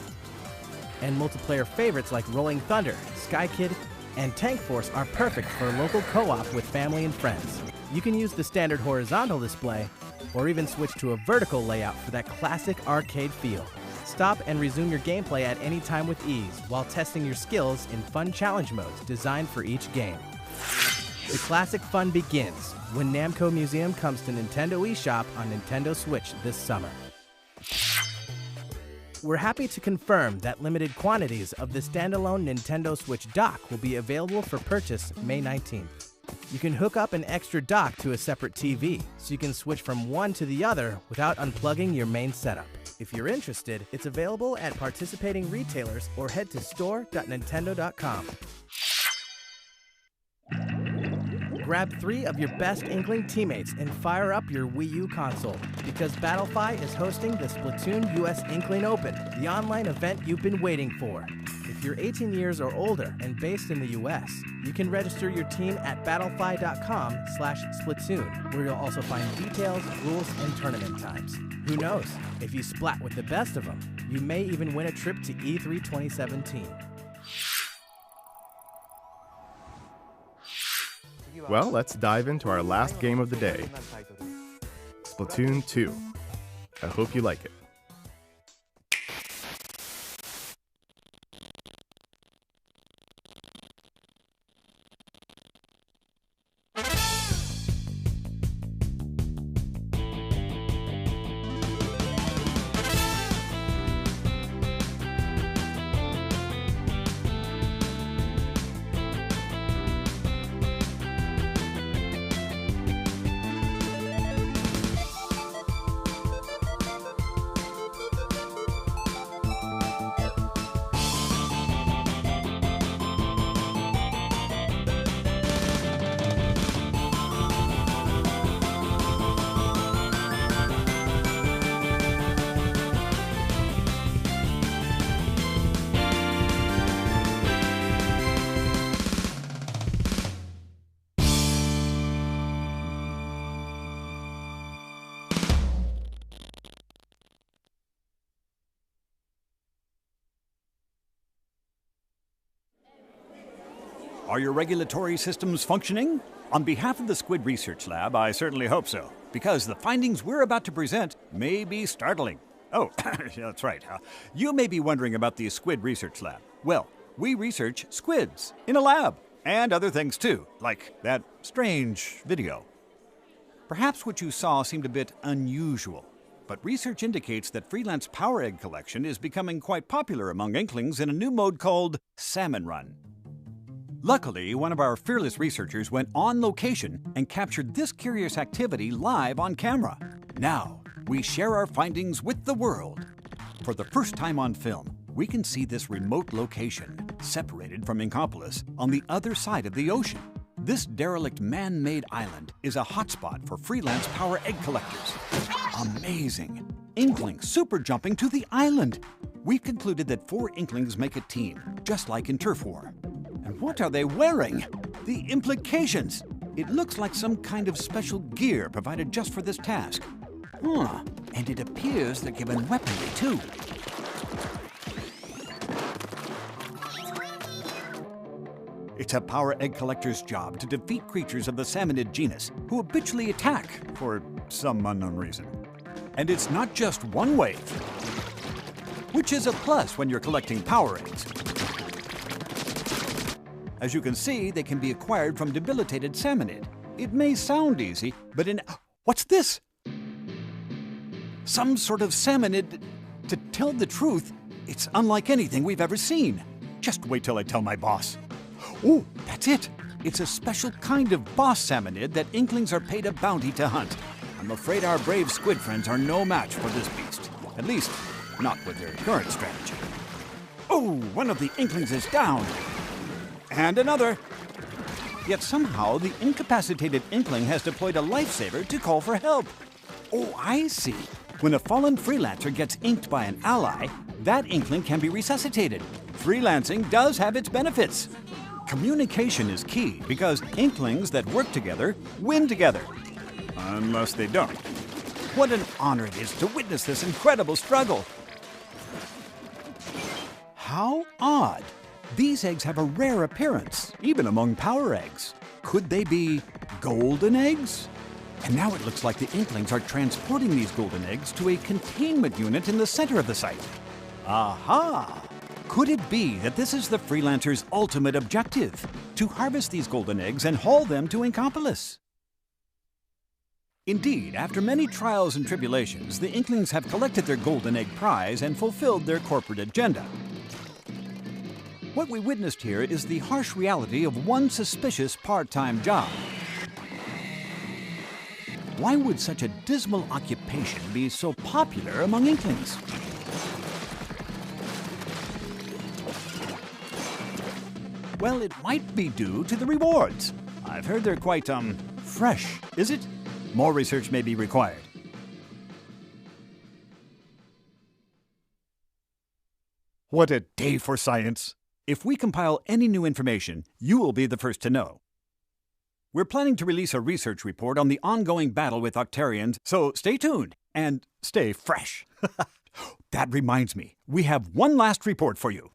And multiplayer favorites like Rolling Thunder, Sky Kid, and Tank Force are perfect for local co-op with family and friends. You can use the standard horizontal display, or even switch to a vertical layout for that classic arcade feel. Stop and resume your gameplay at any time with ease while testing your skills in fun challenge modes designed for each game. The classic fun begins when Namco Museum comes to Nintendo eShop on Nintendo Switch this summer. We're happy to confirm that limited quantities of the standalone Nintendo Switch dock will be available for purchase May 19th. You can hook up an extra dock to a separate TV, so you can switch from one to the other without unplugging your main setup. If you're interested, it's available at participating retailers or head to store.nintendo.com. Grab 3 of your best Inkling teammates and fire up your Wii U console, because Battlefy is hosting the Splatoon US Inkling Open, the online event you've been waiting for. If you're 18 years or older and based in the US, you can register your team at battlefy.com/Splatoon, where you'll also find details, rules, and tournament times. Who knows? If you splat with the best of them, you may even win a trip to E3 2017. Well, let's dive into our last game of the day, Splatoon 2. I hope you like it. Are your regulatory systems functioning? On behalf of the Squid Research Lab, I certainly hope so, because the findings we're about to present may be startling. Oh, that's right. You may be wondering about the Squid Research Lab. Well, we research squids in a lab, and other things too, like that strange video. Perhaps what you saw seemed a bit unusual, but research indicates that freelance power egg collection is becoming quite popular among Inklings in a new mode called Salmon Run. Luckily, one of our fearless researchers went on location and captured this curious activity live on camera. Now, we share our findings with the world. For the first time on film, we can see this remote location, separated from Inkopolis, on the other side of the ocean. This derelict man-made island is a hotspot for freelance power egg collectors. Amazing! Inklings super jumping to the island! We've concluded that 4 Inklings make a team, just like in Turf War. And what are they wearing? The implications! It looks like some kind of special gear provided just for this task. And it appears they're given weaponry too. It's a power egg collector's job to defeat creatures of the salmonid genus who habitually attack for some unknown reason. And it's not just one wave, which is a plus when you're collecting power eggs. As you can see, they can be acquired from debilitated salmonid. It may sound easy, but what's this? Some sort of salmonid. To tell the truth, it's unlike anything we've ever seen. Just wait till I tell my boss. Oh, that's it. It's a special kind of boss salmonid that Inklings are paid a bounty to hunt. I'm afraid our brave squid friends are no match for this beast. At least, not with their current strategy. Oh, one of the Inklings is down. And another. Yet somehow the incapacitated Inkling has deployed a lifesaver to call for help. Oh, I see. When a fallen freelancer gets inked by an ally, that Inkling can be resuscitated. Freelancing does have its benefits. Communication is key because Inklings that work together win together. Unless they don't. What an honor it is to witness this incredible struggle. How odd. These eggs have a rare appearance, even among power eggs. Could they be golden eggs? And now it looks like the Inklings are transporting these golden eggs to a containment unit in the center of the site. Aha! Could it be that this is the freelancer's ultimate objective? To harvest these golden eggs and haul them to Inkopolis? Indeed, after many trials and tribulations, the Inklings have collected their golden egg prize and fulfilled their corporate agenda. What we witnessed here is the harsh reality of one suspicious part-time job. Why would such a dismal occupation be so popular among Inklings? Well, it might be due to the rewards. I've heard they're quite, fresh, is it? More research may be required. What a day for science! If we compile any new information, you will be the first to know. We're planning to release a research report on the ongoing battle with Octarians, so stay tuned and stay fresh. That reminds me, we have one last report for you.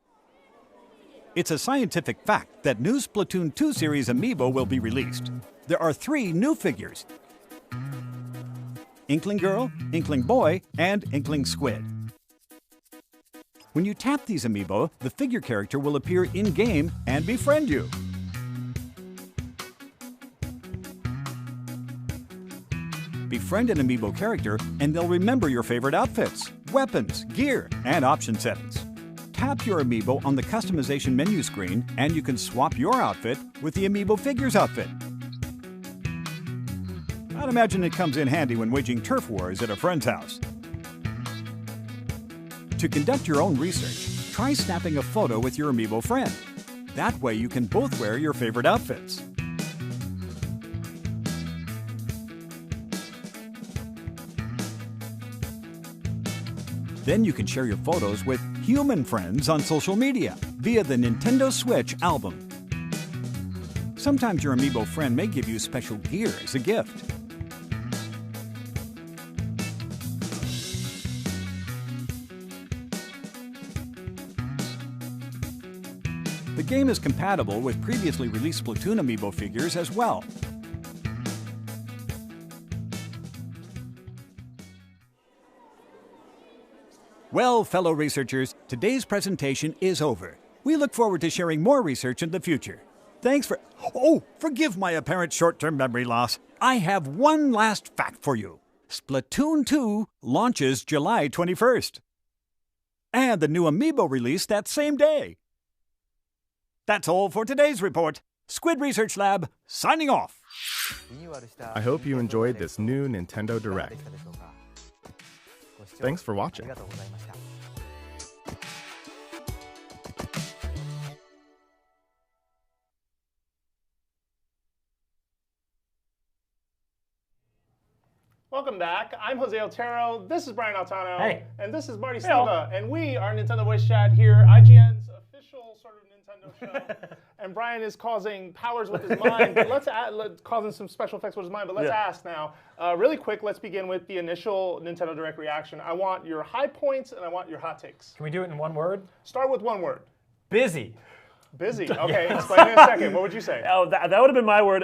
It's a scientific fact that new Splatoon 2 series amiibo will be released. There are 3 new figures: Inkling Girl, Inkling Boy, and Inkling Squid. When you tap these amiibo, the figure character will appear in-game and befriend you. Befriend an amiibo character and they'll remember your favorite outfits, weapons, gear, and option settings. Tap your amiibo on the customization menu screen and you can swap your outfit with the amiibo figure's outfit. I'd imagine it comes in handy when waging turf wars at a friend's house. To conduct your own research, try snapping a photo with your amiibo friend. That way you can both wear your favorite outfits. Then you can share your photos with human friends on social media via the Nintendo Switch album. Sometimes your amiibo friend may give you special gear as a gift. The game is compatible with previously released Splatoon amiibo figures as well. Well, fellow researchers, today's presentation is over. We look forward to sharing more research in the future. Thanks for... Oh, forgive my apparent short-term memory loss. I have one last fact for you. Splatoon 2 launches July 21st. And the new amiibo release that same day. That's all for today's report. Squid Research Lab, signing off. I hope you enjoyed this new Nintendo Direct. Thanks for watching. Welcome back. I'm Jose Otero. This is Brian Altano. Hey. And this is Marty Steva. And we are Nintendo Voice Chat here, IGN's official sort of Nintendo show. And Brian is causing powers with his mind. But causing some special effects with his mind. But let's ask now. Really quick, let's begin with the initial Nintendo Direct reaction. I want your high points and I want your hot takes. Can we do it in one word? Start with one word. Busy. Busy. Okay, explain in a second. What would you say? Oh, that would have been my word.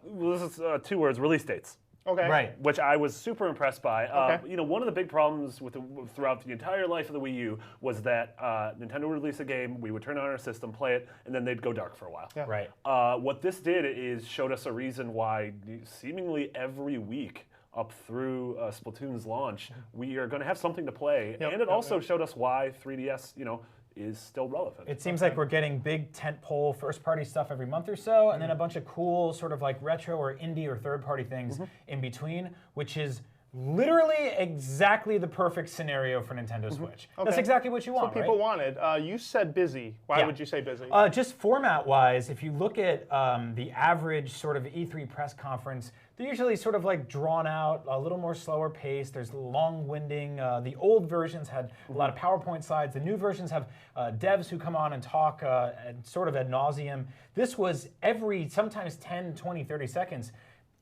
This is 2 words, release dates. Okay. Right. Which I was super impressed by. Okay. You know, one of the big problems throughout the entire life of the Wii U was that Nintendo would release a game, we would turn on our system, play it, and then they'd go dark for a while. Yeah. Right. What this did is showed us a reason why seemingly every week up through Splatoon's launch, we are going to have something to play. And it also showed us why 3DS, is still relevant. It seems like we're getting big tentpole first-party stuff every month or so, and then a bunch of cool sort of like retro or indie or third-party things in between, which is literally exactly the perfect scenario for Nintendo Switch. That's exactly what you want, So people wanted. You said busy. Why would you say busy? Just format-wise, if you look at the average sort of E3 press conference, they're usually sort of like drawn out, a little more slower pace. There's long-winding. The old versions had a lot of PowerPoint slides. The new versions have devs who come on and talk sort of ad nauseum. This was sometimes 10, 20, 30 seconds.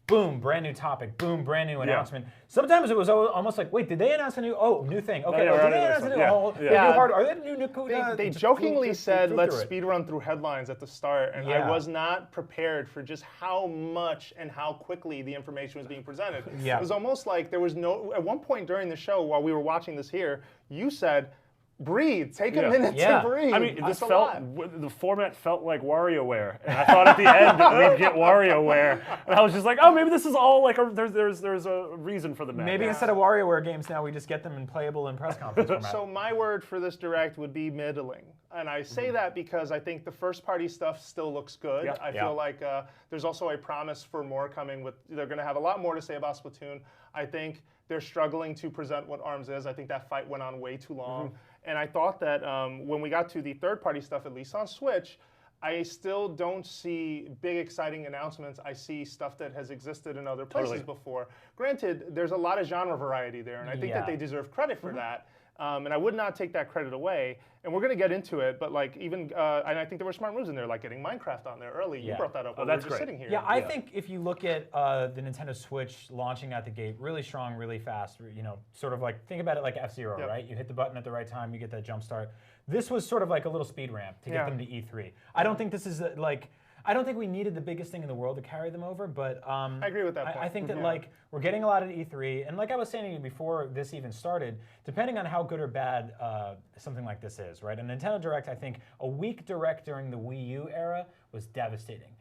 Boom, brand new topic. Boom, brand new announcement. Sometimes it was almost like, wait, did they announce a new thing? Okay, did they announce a new hardware? Are they new They jokingly said, let's speedrun through headlines at the start, and I was not prepared for just how much and how quickly the information was being presented. It was almost like there was at one point during the show, while we were watching this here, you said, breathe. Take a minute to breathe. I mean, the format felt like WarioWare, and I thought at the end we'd get WarioWare, and I was just like, oh, maybe this is all like there's a reason for the map. Maybe instead of WarioWare games now we just get them in playable and press conference format. So my word for this Direct would be middling, and I say that because I think the first-party stuff still looks good. I feel like there's also a promise for more coming. They're going to have a lot more to say about Splatoon. I think they're struggling to present what ARMS is. I think that fight went on way too long. And I thought that when we got to the third-party stuff, at least on Switch, I still don't see big, exciting announcements. I see stuff that has existed in other places before. Granted, there's a lot of genre variety there, and I think that they deserve credit for that. And I would not take that credit away. And we're going to get into it, but like even, and I think there were smart moves in there, like getting Minecraft on there early. You brought that up when we were just sitting here. Yeah, I think if you look at the Nintendo Switch launching out the gate, really strong, really fast, sort of like, think about it like F-Zero, right? You hit the button at the right time, you get that jump start. This was sort of like a little speed ramp to get them to E3. I don't think this is I don't think we needed the biggest thing in the world to carry them over, but I agree with that point. I think that like we're getting a lot at E3, and like I was saying to you before this even started, depending on how good or bad something like this is, right? A Nintendo Direct, I think a weak Direct during the Wii U era was devastating.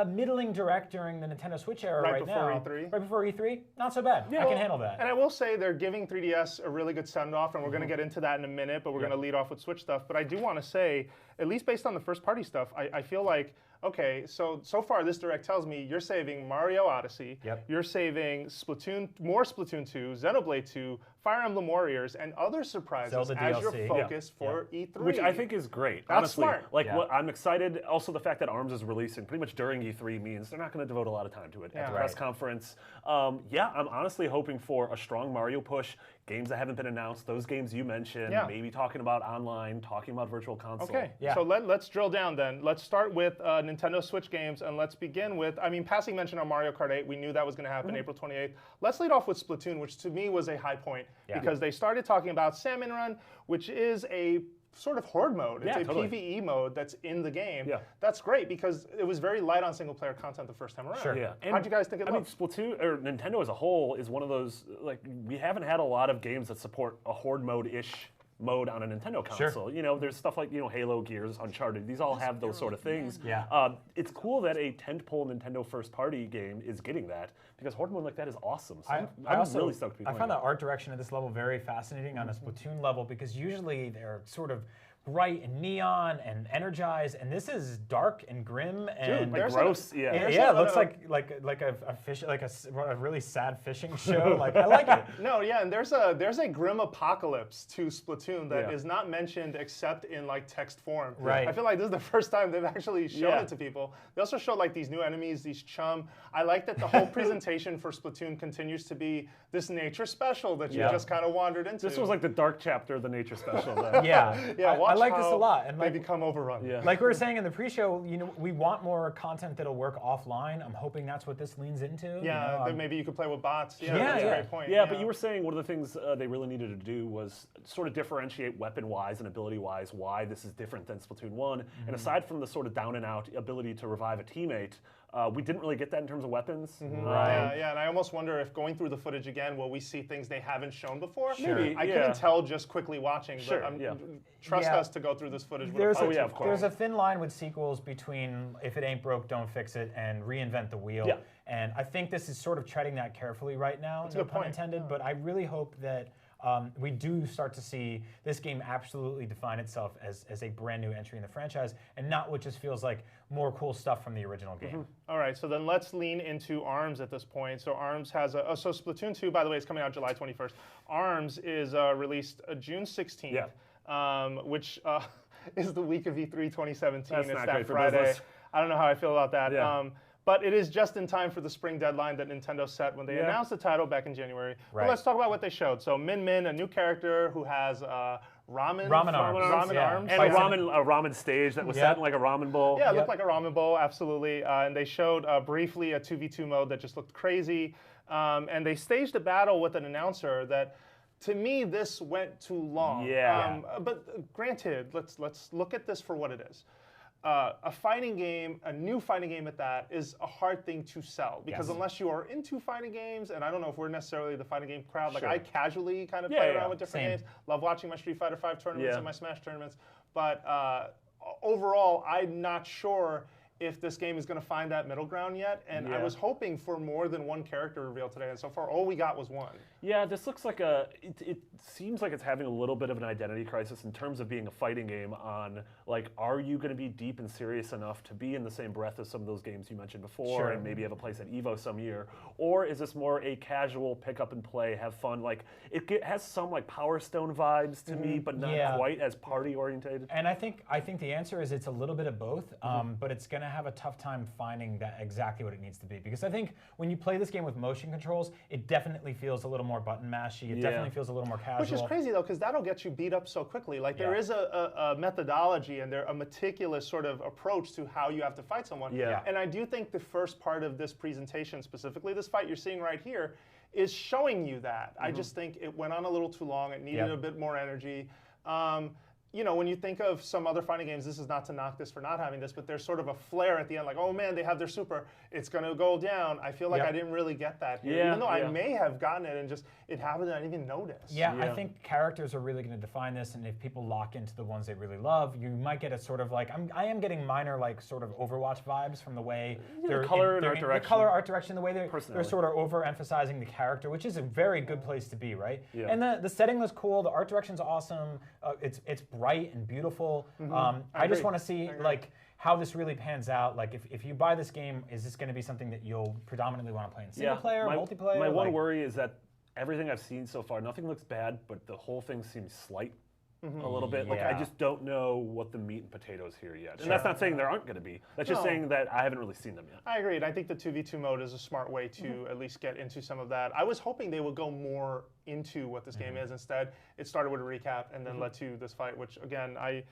Middling Direct during the Nintendo Switch era right now, E3. right before E3, not so bad. I can handle that. And I will say they're giving 3DS a really good send-off, and we're going to get into that in a minute, but we're going to lead off with Switch stuff. But I do want to say, at least based on the first-party stuff, I feel like, okay, so far this Direct tells me you're saving Mario Odyssey, you're saving Splatoon, more Splatoon 2, Xenoblade 2, Fire Emblem Warriors, and other surprises Zelda as DLC. your focus for E3. Which I think is great. That's honestly. smart. Like, what I'm excited, also the fact that ARMS is releasing pretty much during E3 means they're not going to devote a lot of time to it at the press conference. I'm honestly hoping for a strong Mario push, games that haven't been announced, those games you mentioned, maybe talking about online, talking about Virtual Console. Okay, so let's drill down then. Let's start with Nintendo Switch games, and let's begin with, passing mention on Mario Kart 8, we knew that was going to happen April 28th. Let's lead off with Splatoon, which to me was a high point, because they started talking about Salmon Run, which is a sort of horde mode. It's a PvE mode that's in the game. That's great because it was very light on single-player content the first time around. How'd you guys think it looked? Splatoon, or Nintendo as a whole, is one of those, like, we haven't had a lot of games that support a horde mode-ish mode on a Nintendo console. There's stuff like, Halo, Gears, Uncharted. These all have those sort of things. It's cool that a tentpole Nintendo first-party game is getting that, because horde mode like that is awesome. So I'm really stoked to be playing I found the art direction at this level very fascinating on a Splatoon level, because usually they're sort of bright and neon and energized, and this is dark and grim and like gross. It looks like a fish, like a really sad fishing show. Like, I like it. No, yeah, and there's a grim apocalypse to Splatoon that is not mentioned except in like text form. Right. I feel like this is the first time they've actually shown it to people. They also showed like these new enemies, these chum. I like that the whole presentation for Splatoon continues to be this nature special that you just kind of wandered into. This was like the dark chapter of the nature special. I like this a lot, and they become overrun. Like we were saying in the pre-show, we want more content that'll work offline. I'm hoping that's what this leans into. Yeah, then maybe you could play with bots. Yeah, that's a great point. Yeah, but you were saying one of the things they really needed to do was sort of differentiate weapon-wise and ability-wise why this is different than Splatoon 1. And aside from the sort of down-and-out ability to revive a teammate, we didn't really get that in terms of weapons. Yeah, and I almost wonder if going through the footage again, will we see things they haven't shown before? Maybe, I couldn't tell just quickly watching, but trust us to go through this footage. Of course. There's a thin line with sequels between if it ain't broke, don't fix it, and reinvent the wheel. Yeah. And I think this is sort of treading that carefully right now, no pun intended, but I really hope that we do start to see this game absolutely define itself as a brand new entry in the franchise, and not what just feels like more cool stuff from the original game. All right, so then let's lean into ARMS at this point. So ARMS has so Splatoon 2, by the way, is coming out July 21st. ARMS is released June 16th, which is the week of E3 2017. That's it's not that great for Friday. business. I don't know how I feel about that. Yeah. But it is just in time for the spring deadline that Nintendo set when they announced the title back in January. Right. But let's talk about what they showed. So Min Min, a new character who has ramen arms. And a ramen stage that was set in like a ramen bowl. Yeah, it looked like a ramen bowl, absolutely. And they showed briefly a 2v2 mode that just looked crazy. And they staged a battle with an announcer that, to me, this went too long. Yeah. But granted, let's look at this for what it is. A fighting game, a new fighting game at that, is a hard thing to sell because unless you are into fighting games, and I don't know if we're necessarily the fighting game crowd, like I casually kind of play around with different games, love watching my Street Fighter V tournaments and my Smash tournaments, but overall, I'm not sure if this game is going to find that middle ground yet, and I was hoping for more than one character reveal today, and so far all we got was one. Yeah, this looks like it seems like it's having a little bit of an identity crisis in terms of being a fighting game on, like, are you going to be deep and serious enough to be in the same breath as some of those games you mentioned before and maybe have a place at EVO some year? Or is this more a casual pick up and play, have fun? Like, it has some, like, Power Stone vibes to me, but not quite as party-orientated. And I think the answer is it's a little bit of both, but it's going to have a tough time finding that exactly what it needs to be. Because I think when you play this game with motion controls, it definitely feels a little more button mashy. It definitely feels a little more casual. Which is crazy though, because that'll get you beat up so quickly. Like there is a methodology and a meticulous sort of approach to how you have to fight someone. And I do think the first part of this presentation, specifically this fight you're seeing right here, is showing you that. I just think it went on a little too long. It needed a bit more energy. You know, when you think of some other fighting games, this is not to knock this for not having this, but there's sort of a flare at the end, like, oh man, they have their super, it's going to go down. I feel like I didn't really get that here, even though I may have gotten it and just, it happened and I didn't even notice. I think characters are really going to define this, and if people lock into the ones they really love, you might get a sort of like, I am getting minor like sort of Overwatch vibes from the way they're color and art direction. The color, art direction, the way they're sort of overemphasizing the character, which is a very good place to be, right? And the setting was cool, the art direction's awesome, it's bright and beautiful. I just want to see like how this really pans out. Like if you buy this game, is this going to be something that you'll predominantly want to play in single player, multiplayer? My one worry is that everything I've seen so far, nothing looks bad, but the whole thing seems slight a little bit. Like I just don't know what the meat and potatoes here yet. And that's not saying there aren't going to be. That's just saying that I haven't really seen them yet. I agree. And I think the 2v2 mode is a smart way to at least get into some of that. I was hoping they would go more into what this game is. Instead, it started with a recap and then led to this fight, which again, I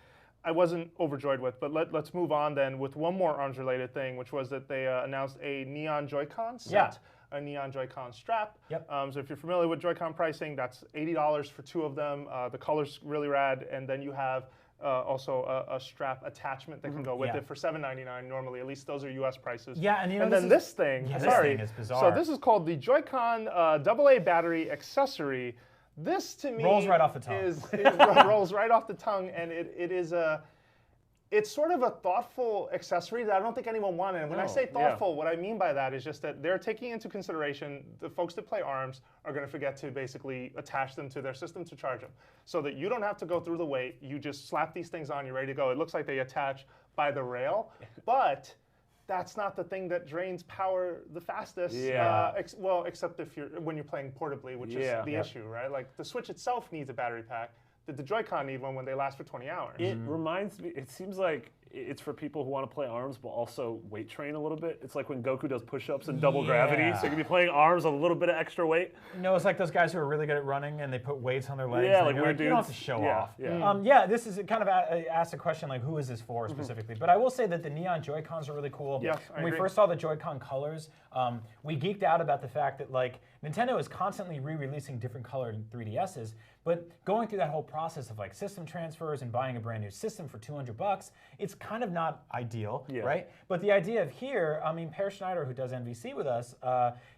wasn't overjoyed with. But let's move on then with one more ARMS-related thing, which was that they announced a Neon Joy-Con set. A Neon Joy-Con strap. So if you're familiar with Joy-Con pricing, that's $80 for two of them. The color's really rad, and then you have also a strap attachment that can go with it for $7.99 normally. At least those are U.S. prices. And you know, this thing is bizarre. So this is called the Joy-Con AA battery accessory. This to me rolls right off the tongue. Rolls right off the tongue, and it it's sort of a thoughtful accessory that I don't think anyone wanted. And when I say thoughtful, what I mean by that is just that they're taking into consideration the folks that play ARMS are going to forget to basically attach them to their system to charge them. So that you don't have to go through the wait. You just slap these things on, you're ready to go. It looks like they attach by the rail, but that's not the thing that drains power the fastest. Well, except when you're playing portably, which is the issue, right? Like the Switch itself needs a battery pack. Did the Joy-Con need one when they last for 20 hours? It reminds me, it seems like it's for people who want to play ARMS but also weight train a little bit. It's like when Goku does push-ups and double gravity, so you can be playing ARMS with a little bit of extra weight. No, it's like those guys who are really good at running and they put weights on their legs. Yeah, like weird dudes. You don't have to show off. This is kind of asked a question like, who is this for specifically? But I will say that the neon Joy-Cons are really cool. Yes, when we first saw the Joy-Con colors, we geeked out about the fact that like Nintendo is constantly re-releasing different colored 3DSs, but going through that whole process of like system transfers and buying a brand new system for $200, it's kind of not ideal, right? But the idea of here, I mean, Per Schneider, who does NVC with us,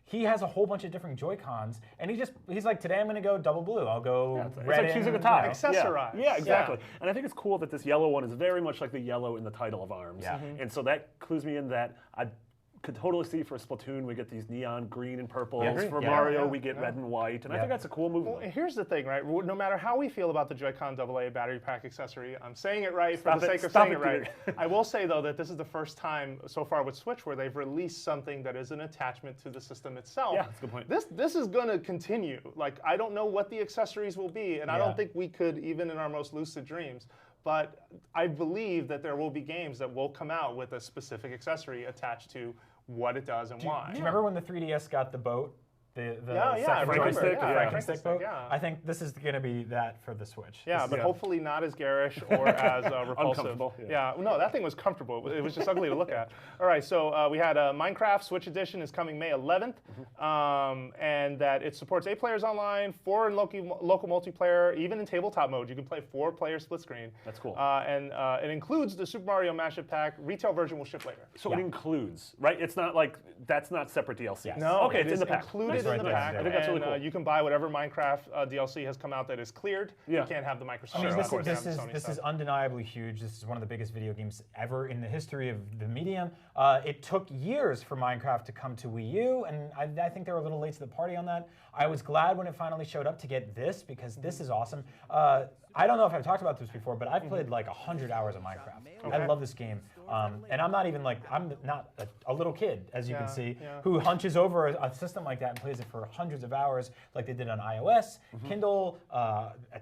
he has a whole bunch of different Joy-Cons, and he's like, today I'm going to go double blue. I'll go red. It's like choosing a tie. Accessorize. Yeah, exactly. And I think it's cool that this yellow one is very much like the yellow in the title of ARMS. And so that clues me in that I could totally see for Splatoon we get these neon green and purples. For Mario we get red and white, and I think that's a cool movement. Well, here's the thing, right? No matter how we feel about the Joy-Con AA battery pack accessory, I'm saying it right for the sake of saying it right. I will say though that this is the first time so far with Switch where they've released something that is an attachment to the system itself. Yeah, that's a good point. This is going to continue. Like I don't know what the accessories will be, and I don't think we could even in our most lucid dreams. But I believe that there will be games that will come out with a specific accessory attached to what it does and why. Do you remember when the 3DS got the boat? The Frankenstick boat? I think this is going to be that for the Switch. Yeah, but hopefully not as garish or as repulsive. Uncomfortable. No, that thing was comfortable. It was just ugly to look at. All right, so we had Minecraft Switch Edition is coming May 11th, and that it supports 8 players online, 4 in local multiplayer, even in tabletop mode. You can play 4-player split screen. That's cool. And it includes the Super Mario Mashup Pack. Retail version will ship later. So it includes, right? It's not like, that's not separate DLC. Yes. No, okay, it's in the pack. Included in the pack. I think that's really cool. You can buy whatever Minecraft DLC has come out that is cleared. You can't have the Microsoft. I mean, this is undeniably huge. This is one of the biggest video games ever in the history of the medium. It took years for Minecraft to come to Wii U, and I think they were a little late to the party on that. I was glad when it finally showed up to get this, because this is awesome. I don't know if I've talked about this before, but I've played like 100 hours of Minecraft. I love this game. And I'm not even like, I'm not a little kid, as you can see, who hunches over a system like that and plays it for hundreds of hours like they did on iOS, Kindle,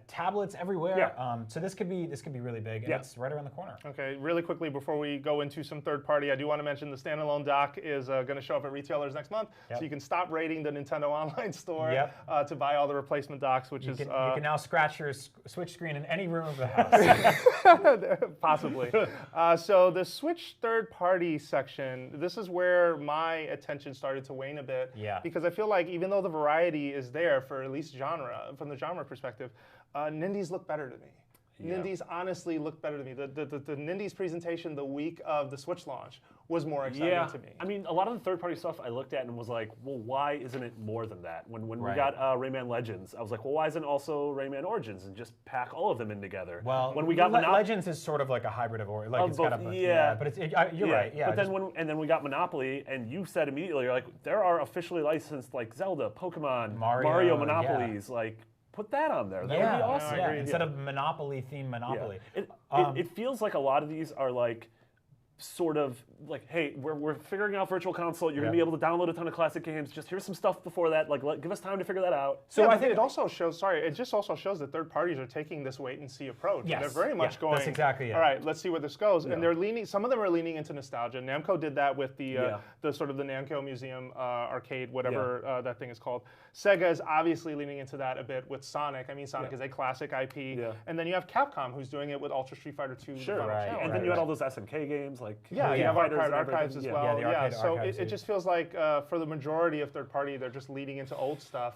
tablets everywhere. So this could be really big, and it's right around the corner. Okay, really quickly before we go into some third party, I do want to mention the standalone dock is going to show up at retailers next month, so you can stop raiding the Nintendo online store to buy all the replacement docks, which you can now scratch your Switch screen in any room of the house. Possibly. So the Switch third-party section, this is where my attention started to wane a bit. Because I feel like even though the variety is there for at least from the genre perspective, Nindies look better to me. Nindies honestly look better to me. The Nindies presentation the week of the Switch launch was more exciting to me. I mean, a lot of the third-party stuff I looked at and was like, well, why isn't it more than that? When we got Rayman Legends, I was like, well, why isn't also Rayman Origins and just pack all of them in together? Well, when we got Legends is sort of like a hybrid of like it's both, got a, but you're right. Yeah, but then we got Monopoly, and you said immediately, you're like, there are officially licensed like Zelda, Pokemon, Mario Monopolies, like. Put that on there. That would be awesome. Instead of Monopoly-themed Monopoly. It feels like a lot of these are like sort of like, hey, we're figuring out Virtual Console. You're going to be able to download a ton of classic games. Just here's some stuff before that. Like, give us time to figure that out. So I think it also shows. It just also shows that third parties are taking this wait and see approach. Yes. They're very much going. That's exactly it. All right, let's see where this goes. And they're leaning. Some of them are leaning into nostalgia. Namco did that with the sort of the Namco Museum arcade, whatever that thing is called. Sega is obviously leaning into that a bit with Sonic. I mean, Sonic is a classic IP. And then you have Capcom, who's doing it with Ultra Street Fighter 2. And then you had all those SNK games like you have Archives as well. So it just feels like for the majority of third party, they're just leading into old stuff.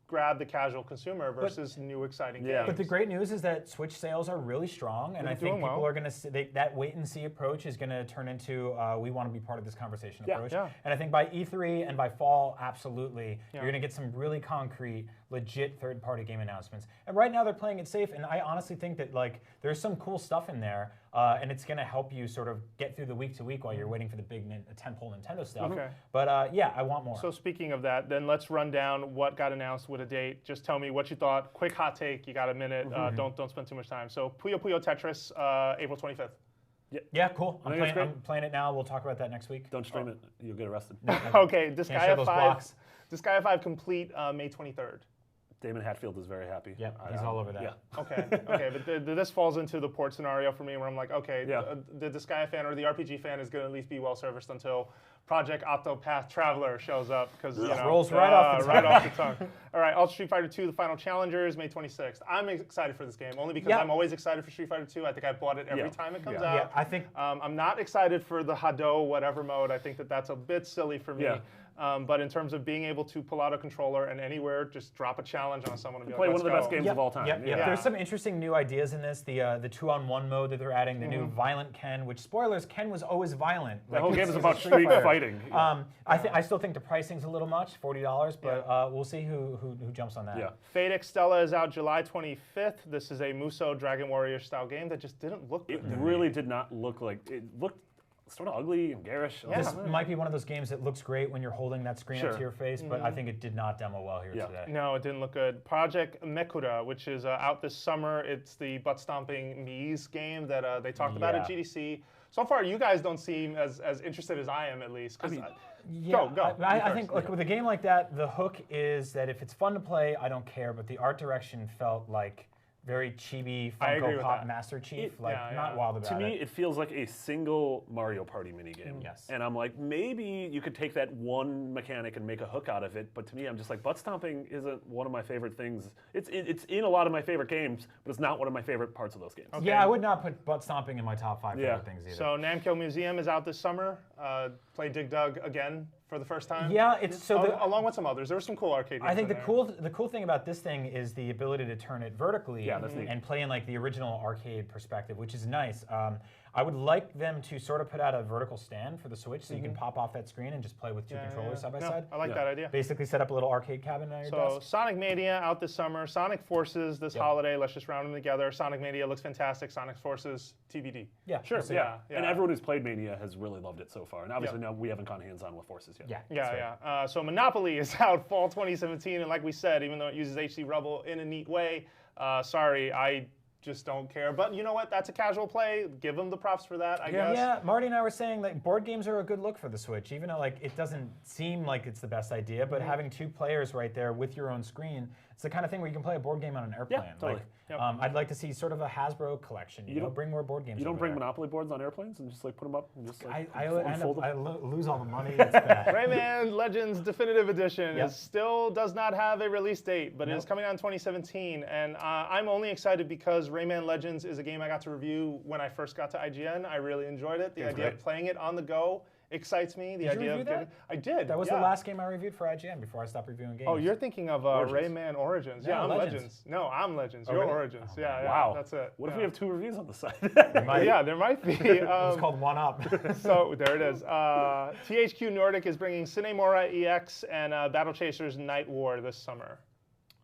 grab the casual consumer versus new exciting games. But the great news is that Switch sales are really strong, and I think people are going to that wait and see approach is going to turn into we want to be part of this conversation approach. And I think by E3 and by fall, absolutely, you're going to get some really concrete, legit third-party game announcements. And right now they're playing it safe, and I honestly think that like there's some cool stuff in there, and it's going to help you sort of get through the week to week while you're waiting for the big tentpole Nintendo stuff. But yeah, I want more. So speaking of that, then let's run down what got announced with a date. Just tell me what you thought. Quick hot take. You got a minute. Don't spend too much time. So Puyo Puyo Tetris, April 25th. Yeah, I'm playing it now. We'll talk about that next week. Don't stream it. You'll get arrested. Okay, Disgaea 5 complete May 23rd. Damon Hatfield is very happy. Yeah, he's all over that. Yeah. Okay, but this falls into the port scenario for me where I'm like, okay, the Disgaea fan or the RPG fan is going to at least be well serviced until Project Octopath Traveler shows up because rolls right off the tongue. All right, Ultra Street Fighter 2: The Final Challengers, May 26th. I'm excited for this game only because I'm always excited for Street Fighter 2. I think I bought it every time it comes out. Yeah, I think I'm not excited for the Hado whatever mode. I think that's a bit silly for me. Yeah. But in terms of being able to pull out a controller and anywhere, just drop a challenge on someone and be play like, one of the best games of all time. There's some interesting new ideas in this. The 2-on-1 mode that they're adding, the new Violent Ken, which spoilers, Ken was always violent. The whole game is about street fighting. I still think the pricing's a little much, $40, but we'll see who jumps on that. Yeah. Fate Extella is out July 25th. This is a Musou Dragon Warrior style game that just didn't look good. It really did not look like it looked sort of ugly and garish. This might be one of those games that looks great when you're holding that screen up to your face, but I think it did not demo well here today. No, it didn't look good. Project Mekura, which is out this summer. It's the butt-stomping Mies game that they talked about at GDC. So far, you guys don't seem as interested as I am, at least. I think with a game like that, the hook is that if it's fun to play, I don't care, but the art direction felt like very chibi Funko Pop Master Chief, not wild about it. To me, it feels like a single Mario Party minigame. Yes. And I'm like, maybe you could take that one mechanic and make a hook out of it, but to me, I'm just like, butt stomping isn't one of my favorite things. It's in a lot of my favorite games, but it's not one of my favorite parts of those games. Okay. Yeah, I would not put butt stomping in my top 5 favorite things either. So Namco Museum is out this summer. Play Dig Dug again for the first time. Yeah, it's along with some others. There were some cool arcade games. I think the cool thing about this thing is the ability to turn it vertically and play in like the original arcade perspective, which is nice. I would like them to sort of put out a vertical stand for the Switch so you can pop off that screen and just play with two controllers side by side. I like that idea. Basically set up a little arcade cabinet on your desk. So Sonic Mania out this summer. Sonic Forces this holiday. Let's just round them together. Sonic Mania looks fantastic. Sonic Forces TBD. Yeah, sure. And everyone who's played Mania has really loved it so far. And obviously now we haven't gone hands-on with Forces yet. So Monopoly is out fall 2017. And like we said, even though it uses HD Rubble in a neat way, sorry, I just don't care. But you know what? That's a casual play. Give them the props for that, I guess. Yeah, Marty and I were saying that board games are a good look for the Switch, even though like it doesn't seem like it's the best idea, but having 2 players right there with your own screen, it's the kind of thing where you can play a board game on an airplane. Yeah, totally. I'd like to see sort of a Hasbro collection. You know, bring more board games. You don't bring Monopoly boards on airplanes and just like put them up and just like I lose all the money. It's bad. Rayman Legends Definitive Edition still does not have a release date, but it is coming out in 2017. And I'm only excited because Rayman Legends is a game I got to review when I first got to IGN. I really enjoyed it. The idea of playing it on the go excites me. Did you review that? I did. That was the last game I reviewed for IGN before I stopped reviewing games. Oh, you're thinking of Rayman Origins. Yeah, I'm Legends. No, I'm Legends. You're Origins. Wow. That's it. What if we have 2 reviews on the site? There might be. It's called One Up. So there it is. THQ Nordic is bringing Cinemora EX and Battle Chasers Night War this summer.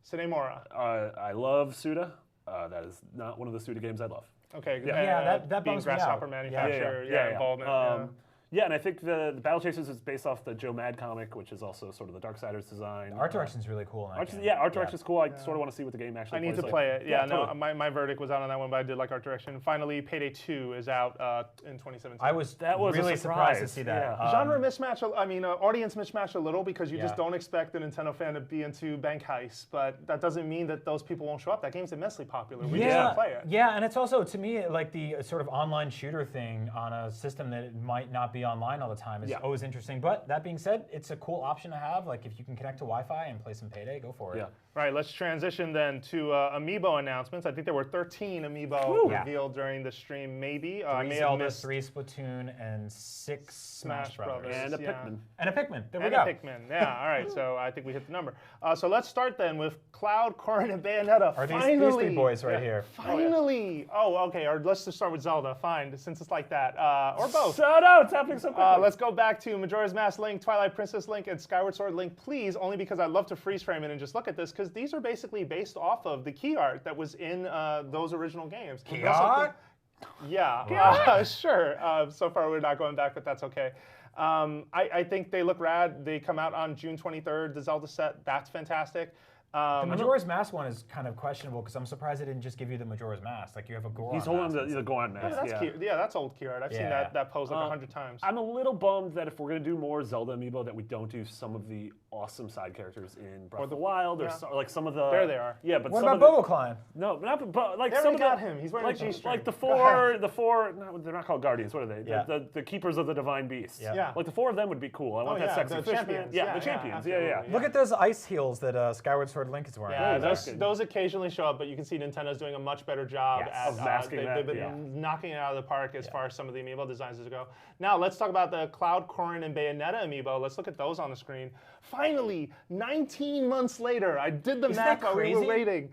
Cinemora. I love Suda. That is not one of the Suda games I love. Okay. That being bums me out. Grasshopper manufacturer, involvement. Yeah, and I think the Battle Chasers is based off the Joe Mad comic, which is also sort of the Darksiders design. The art direction's really cool. Art direction's cool. I sort of want to see what the game actually plays like. I need to play it. Yeah, no, my verdict was out on that one, but I did like art direction. Finally, Payday 2 is out in 2017. That was really surprised to see that. Genre mismatch, audience mismatch a little because you just don't expect a Nintendo fan to be into bank heists, but that doesn't mean that those people won't show up. That game's immensely popular. We just don't play it. Yeah, and it's also, to me, like the sort of online shooter thing on a system that might not be be online all the time is always interesting. But that being said, it's a cool option to have. Like if you can connect to Wi-Fi and play some Payday, go for it. Yeah. Right, let's transition then to Amiibo announcements. I think there were 13 Amiibo revealed during the stream, maybe. 3 Zelda, 3 Splatoon, and 6 Smash Brothers. And a Pikmin. And a Pikmin. There we go. And a Pikmin, yeah. All right, so I think we hit the number. So let's start then with Cloud, Corrin, and Bayonetta. Are these 3 boys right here? Finally. Oh, okay, or let's just start with Zelda. Fine, since it's like that. Or both. Shout out, it's happening so quickly. Let's go back to Majora's Mask Link, Twilight Princess Link, and Skyward Sword Link, please, only because I'd love to freeze frame it and just look at this, because these are basically based off of the key art that was in those original games. Key art? Yeah, sure. So far we're not going back, but that's okay. I think they look rad. They come out on June 23rd, the Zelda set. That's fantastic. The Majora's Mask one is kind of questionable because I'm surprised they didn't just give you the Majora's Mask. Like you have a Goron. He's holding the Goron mask. That's cute. Yeah, that's old key art. I've seen that pose like 100 times. I'm a little bummed that if we're going to do more Zelda amiibo, that we don't do some of the awesome side characters in Breath of the Wild, or like some of the. There they are. Yeah, but what some about Bobo Klein? No, but like there some we got him. He's wearing like, a G-string. Like the four. No, they're not called Guardians. What are they? Yeah. The Keepers of the Divine Beast. Yeah. Like the 4 of them would be cool. I want that sexy the fish champions. man. Yeah, the champions. Yeah. Look at those ice heels that Skyward Sword Link is wearing. Yeah, those occasionally show up, but you can see Nintendo's doing a much better job at masking that. They've been knocking it out of the park as far as some of the amiibo designs go. Now let's talk about the Cloud, Corrin, and Bayonetta amiibo. Let's look at those on the screen. Finally, 19 months later, I did the math while we were waiting.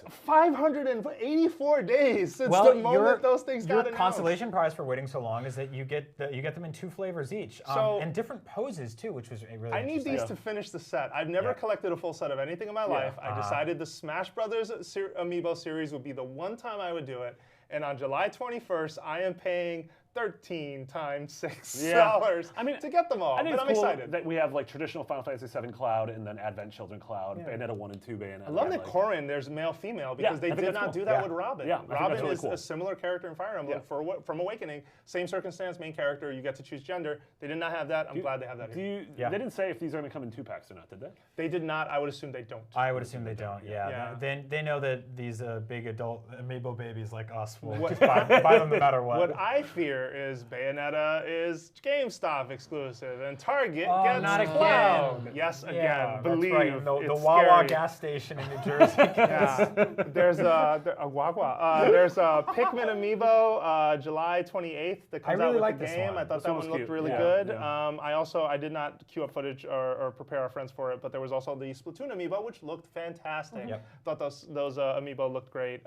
584 days since the moment those things got announced. Your consolation prize for waiting so long is that you get them in 2 flavors each, and different poses too, which was really I need these to finish the set. I've never collected a full set of anything in my life. I decided the Smash Brothers amiibo series would be the one time I would do it, and on July 21st, I am paying 13 times $6 to get them all. I think but I'm cool excited that we have like traditional Final Fantasy VII Cloud and then Advent Children Cloud, Bayonetta 1 and 2 Bayonetta. I love that Corrin, there's male-female, because they did not do that with Robin. Yeah, Robin is a similar character in Fire Emblem from Awakening. Same circumstance, main character, you get to choose gender. They did not have that. I'm glad they have that here. They didn't say if these are going to come in 2-packs or not, did they? They did not. I would assume they don't. I would assume they don't, They know that these big adult amiibo babies like us will just buy them no matter what. What I fear is Bayonetta is GameStop exclusive, and Target gets not Cloud. again. Yes, again. Yeah, Believe right. The it's Wawa scary. gas station in New Jersey. There's a Wawa. There's a Pikmin amiibo July 28th that comes out with the game. I thought that one looked really good. I did not queue up footage or prepare our friends for it, but there was also the Splatoon amiibo, which looked fantastic. Thought those amiibo looked great.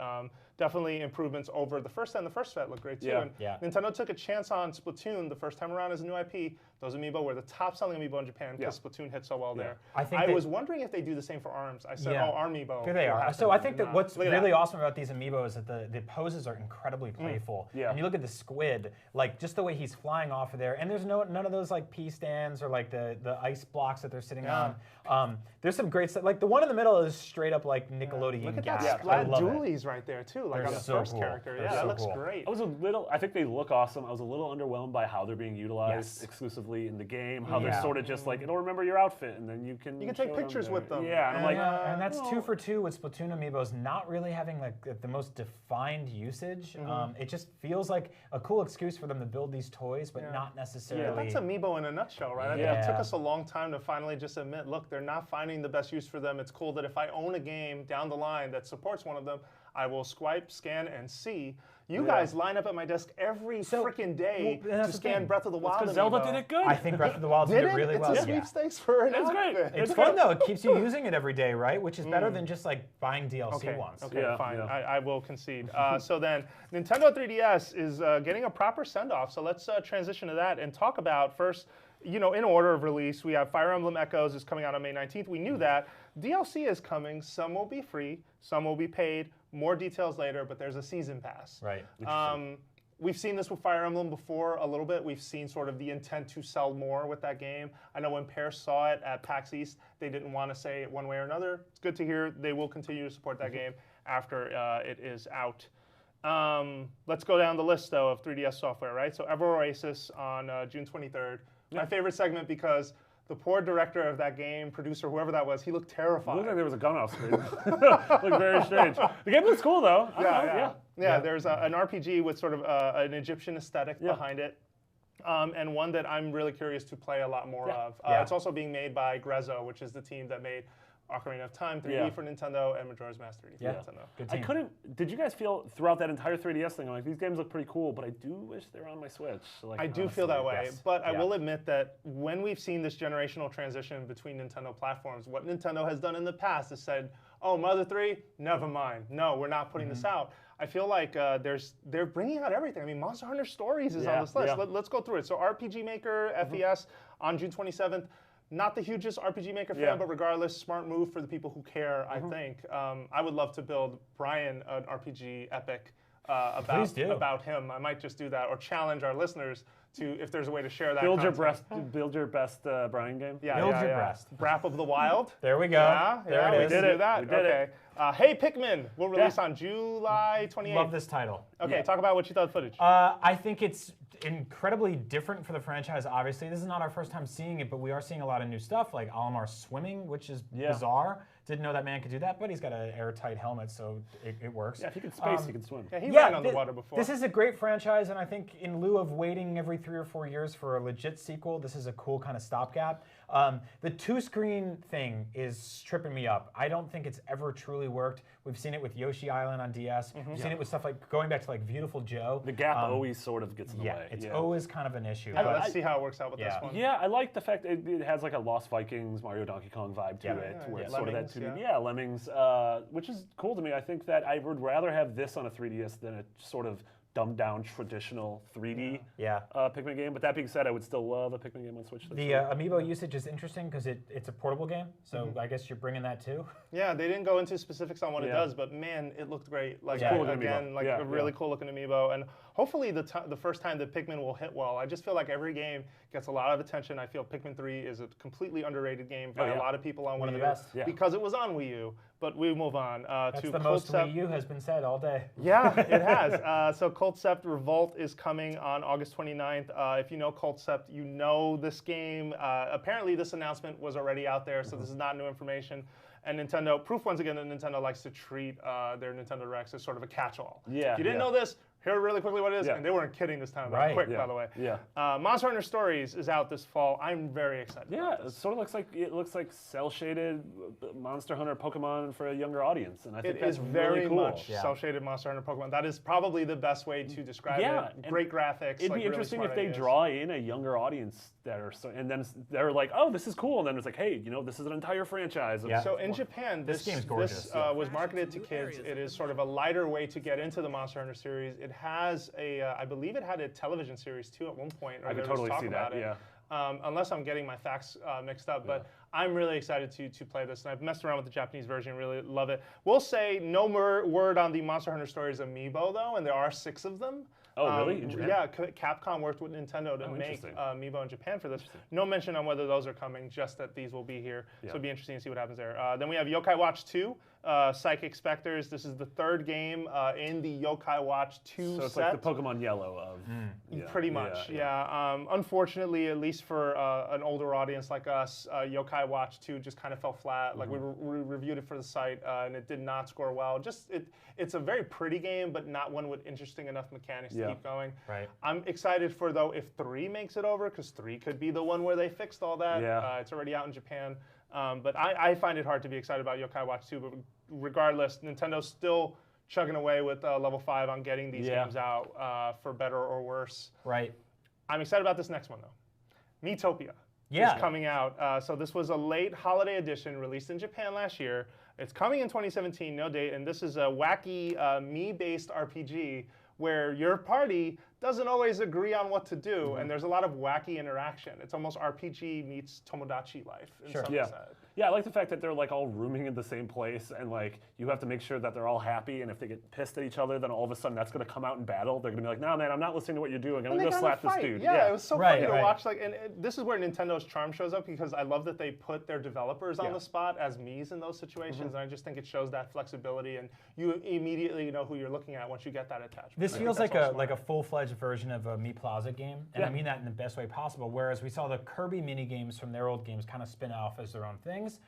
Definitely improvements over the first set, and the first set looked great too. And Nintendo took a chance on Splatoon the first time around as a new IP. Those amiibo were the top-selling amiibo in Japan because Splatoon hit so well there. I was wondering if they do the same for ARMS. I said, ARMiibo. Here they are. So I think that what's really awesome about these amiibo is that the poses are incredibly playful. And you look at the squid, like just the way he's flying off of there, and there's none of those like pea stands or like the ice blocks that they're sitting on. There's some great stuff. Like the one in the middle is straight up like Nickelodeon. Look at that Splat Dualies right there too, like on the first character. Yeah, that looks great. I think they look awesome. I was a little underwhelmed by how they're being utilized exclusively in the game. How they're sort of just like, it'll remember your outfit, and then you can take pictures with them. Yeah, and I'm like, and that's 2 for 2 with Splatoon amiibos not really having like the most defined usage. It just feels like a cool excuse for them to build these toys, but not necessarily. Yeah, that's amiibo in a nutshell, right? I think it took us a long time to finally just admit, look, they're not finding the best use for them. It's cool that if I own a game down the line that supports one of them, I will swipe, scan, and see. You guys line up at my desk every freaking day to scan Breath of the Wild. Because Zelda did it good. I think Breath of the Wild did it really well. It's a sweepstakes for an outfit. Great. It's fun though. It keeps you using it every day, right? Which is better than just like buying DLC once. Okay, fine. I will concede. So then, Nintendo 3DS is getting a proper send-off. So let's transition to that and talk about first. In order of release, we have Fire Emblem Echoes is coming out on May 19th. We knew that. DLC is coming. Some will be free. Some will be paid. More details later, but there's a season pass. Right. We've seen this with Fire Emblem before a little bit. We've seen sort of the intent to sell more with that game. I know when Pear saw it at PAX East, they didn't want to say it one way or another. It's good to hear they will continue to support that game after it is out. Let's go down the list, though, of 3DS software, right? So Ever Oasis on June 23rd. My favorite segment because the poor director of that game, producer, whoever that was, he looked terrified. It looked like there was a gun off screen. Looked very strange. The game looks cool, though. Yeah, there's an RPG with sort of an Egyptian aesthetic behind it. and one that I'm really curious to play a lot more of. It's also being made by Grezzo, which is the team that made Ocarina of Time 3D for Nintendo and Majora's Mask 3D for Nintendo. Good team. I couldn't. Did you guys feel throughout that entire 3DS thing? I'm like, these games look pretty cool, but I do wish they were on my Switch. Like, I do feel that way, but I will admit that when we've seen this generational transition between Nintendo platforms, what Nintendo has done in the past is said, "Oh, Mother 3, never mind. No, we're not putting this out." I feel like they're bringing out everything. I mean, Monster Hunter Stories is on this list. Let's go through it. So RPG Maker, FES on June 27th. Not the hugest RPG Maker fan, but regardless, smart move for the people who care, I think. I would love to build Brian an RPG epic about him. I might just do that, or challenge our listeners to, if there's a way to share that build your best Brian game. Build your best. Brap of the Wild. There we go. There it is. We did that. We did it. Hey Pikmin will release on July 28th. Love this title. Okay, talk about what you thought of the footage. I think it's incredibly different for the franchise, obviously. This is not our first time seeing it, but we are seeing a lot of new stuff, like Olimar swimming, which is bizarre. Didn't know that man could do that, but he's got an airtight helmet, so it works. Yeah, if he can space, he can swim. Yeah, he ran on the water before. This is a great franchise, and I think in lieu of waiting every 3 or 4 years for a legit sequel, this is a cool kind of stopgap. The two-screen thing is tripping me up. I don't think it's ever truly worked. We've seen it with Yoshi Island on DS. We've seen it with stuff like, going back to like Beautiful Joe. The gap always sort of gets in the way. It's always kind of an issue. Let's see how it works out with this one. Yeah, I like the fact it has like a Lost Vikings, Mario Donkey Kong vibe to it, where it's sort of that 2D. Lemmings, which is cool to me. I think that I would rather have this on a 3DS than a sort of dumbed down traditional 3D Pikmin game. But that being said, I would still love a Pikmin game on Switch. The amiibo usage is interesting because it's a portable game, so I guess you're bringing that too. Yeah, they didn't go into specifics on what it does, but man, it looked great. Like again, like a really cool looking amiibo, and hopefully the first time that Pikmin will hit well. I just feel like every game gets a lot of attention. I feel Pikmin 3 is a completely underrated game by a lot of people on Wii U because it was on Wii U. But we move on That's to the most Wii U has been said all day. Yeah, it has. So Coldcept Revolt is coming on August 29th. If you know Coldcept, you know this game. Apparently this announcement was already out there, so this is not new information. And Nintendo, proof once again that Nintendo likes to treat their Nintendo Directs as sort of a catch-all. Yeah. If you didn't know this, hear really quickly what it is, and they weren't kidding this time. Right. Quick, by the way. Yeah. Monster Hunter Stories is out this fall. I'm very excited. Yeah, it sort of looks like cel-shaded Monster Hunter Pokemon for a younger audience, and I think that's very really cool. much cel-shaded Monster Hunter Pokemon. That is probably the best way to describe it. Great graphics. It'd be interesting if they draw in a younger audience and then they're like, oh, this is cool, and then it's like, hey, this is an entire franchise. So in Japan, this game's gorgeous. This was marketed to kids. It is sort of a lighter way to get into the Monster Hunter series. It has I believe it had a television series too at one point. I could totally see that. Yeah. Unless I'm getting my facts mixed up, but I'm really excited to play this, and I've messed around with the Japanese version and really love it. We'll say no more word on the Monster Hunter Stories amiibo though, and there are 6 of them. Oh, really? In Japan? Yeah, Capcom worked with Nintendo to make amiibo in Japan for this. No mention on whether those are coming, just that these will be here. So it'll be interesting to see what happens there. Then we have Yokai Watch 2, Psychic Specters. This is the 3rd game in the Yokai Watch 2 So it's set. like the Pokemon Yellow of... Pretty much, unfortunately, at least for an older audience like us, Yokai Watch 2 just kind of fell flat. Like we reviewed it for the site, and it did not score well. It's a very pretty game, but not one with interesting enough mechanics to keep going. Right. I'm excited for, though, if 3 makes it over, because 3 could be the one where they fixed all that. Yeah. It's already out in Japan. But I find it hard to be excited about Yokai Watch 2. But regardless, Nintendo's still chugging away with Level 5 on getting these games out for better or worse. Right. I'm excited about this next one, though. Miitopia is coming out. So this was a late holiday edition released in Japan last year. It's coming in 2017, no date, and this is a wacky Mii-based RPG where your party doesn't always agree on what to do, and there's a lot of wacky interaction. It's almost RPG meets Tomodachi life in some sense. Yeah, I like the fact that they're like all rooming in the same place, and like you have to make sure that they're all happy, and if they get pissed at each other, then all of a sudden that's going to come out in battle. They're going to be like, no, man, I'm not listening to what you're doing. I'm going to go slap this dude. Yeah, it was so funny to watch. Like, and this is where Nintendo's charm shows up, because I love that they put their developers on the spot as Mii's in those situations, and I just think it shows that flexibility, and you immediately know who you're looking at once you get that attachment. This feels like a full-fledged version of a Mii Plaza game, and I mean that in the best way possible, whereas we saw the Kirby mini games from their old games kind of spin off as their own things.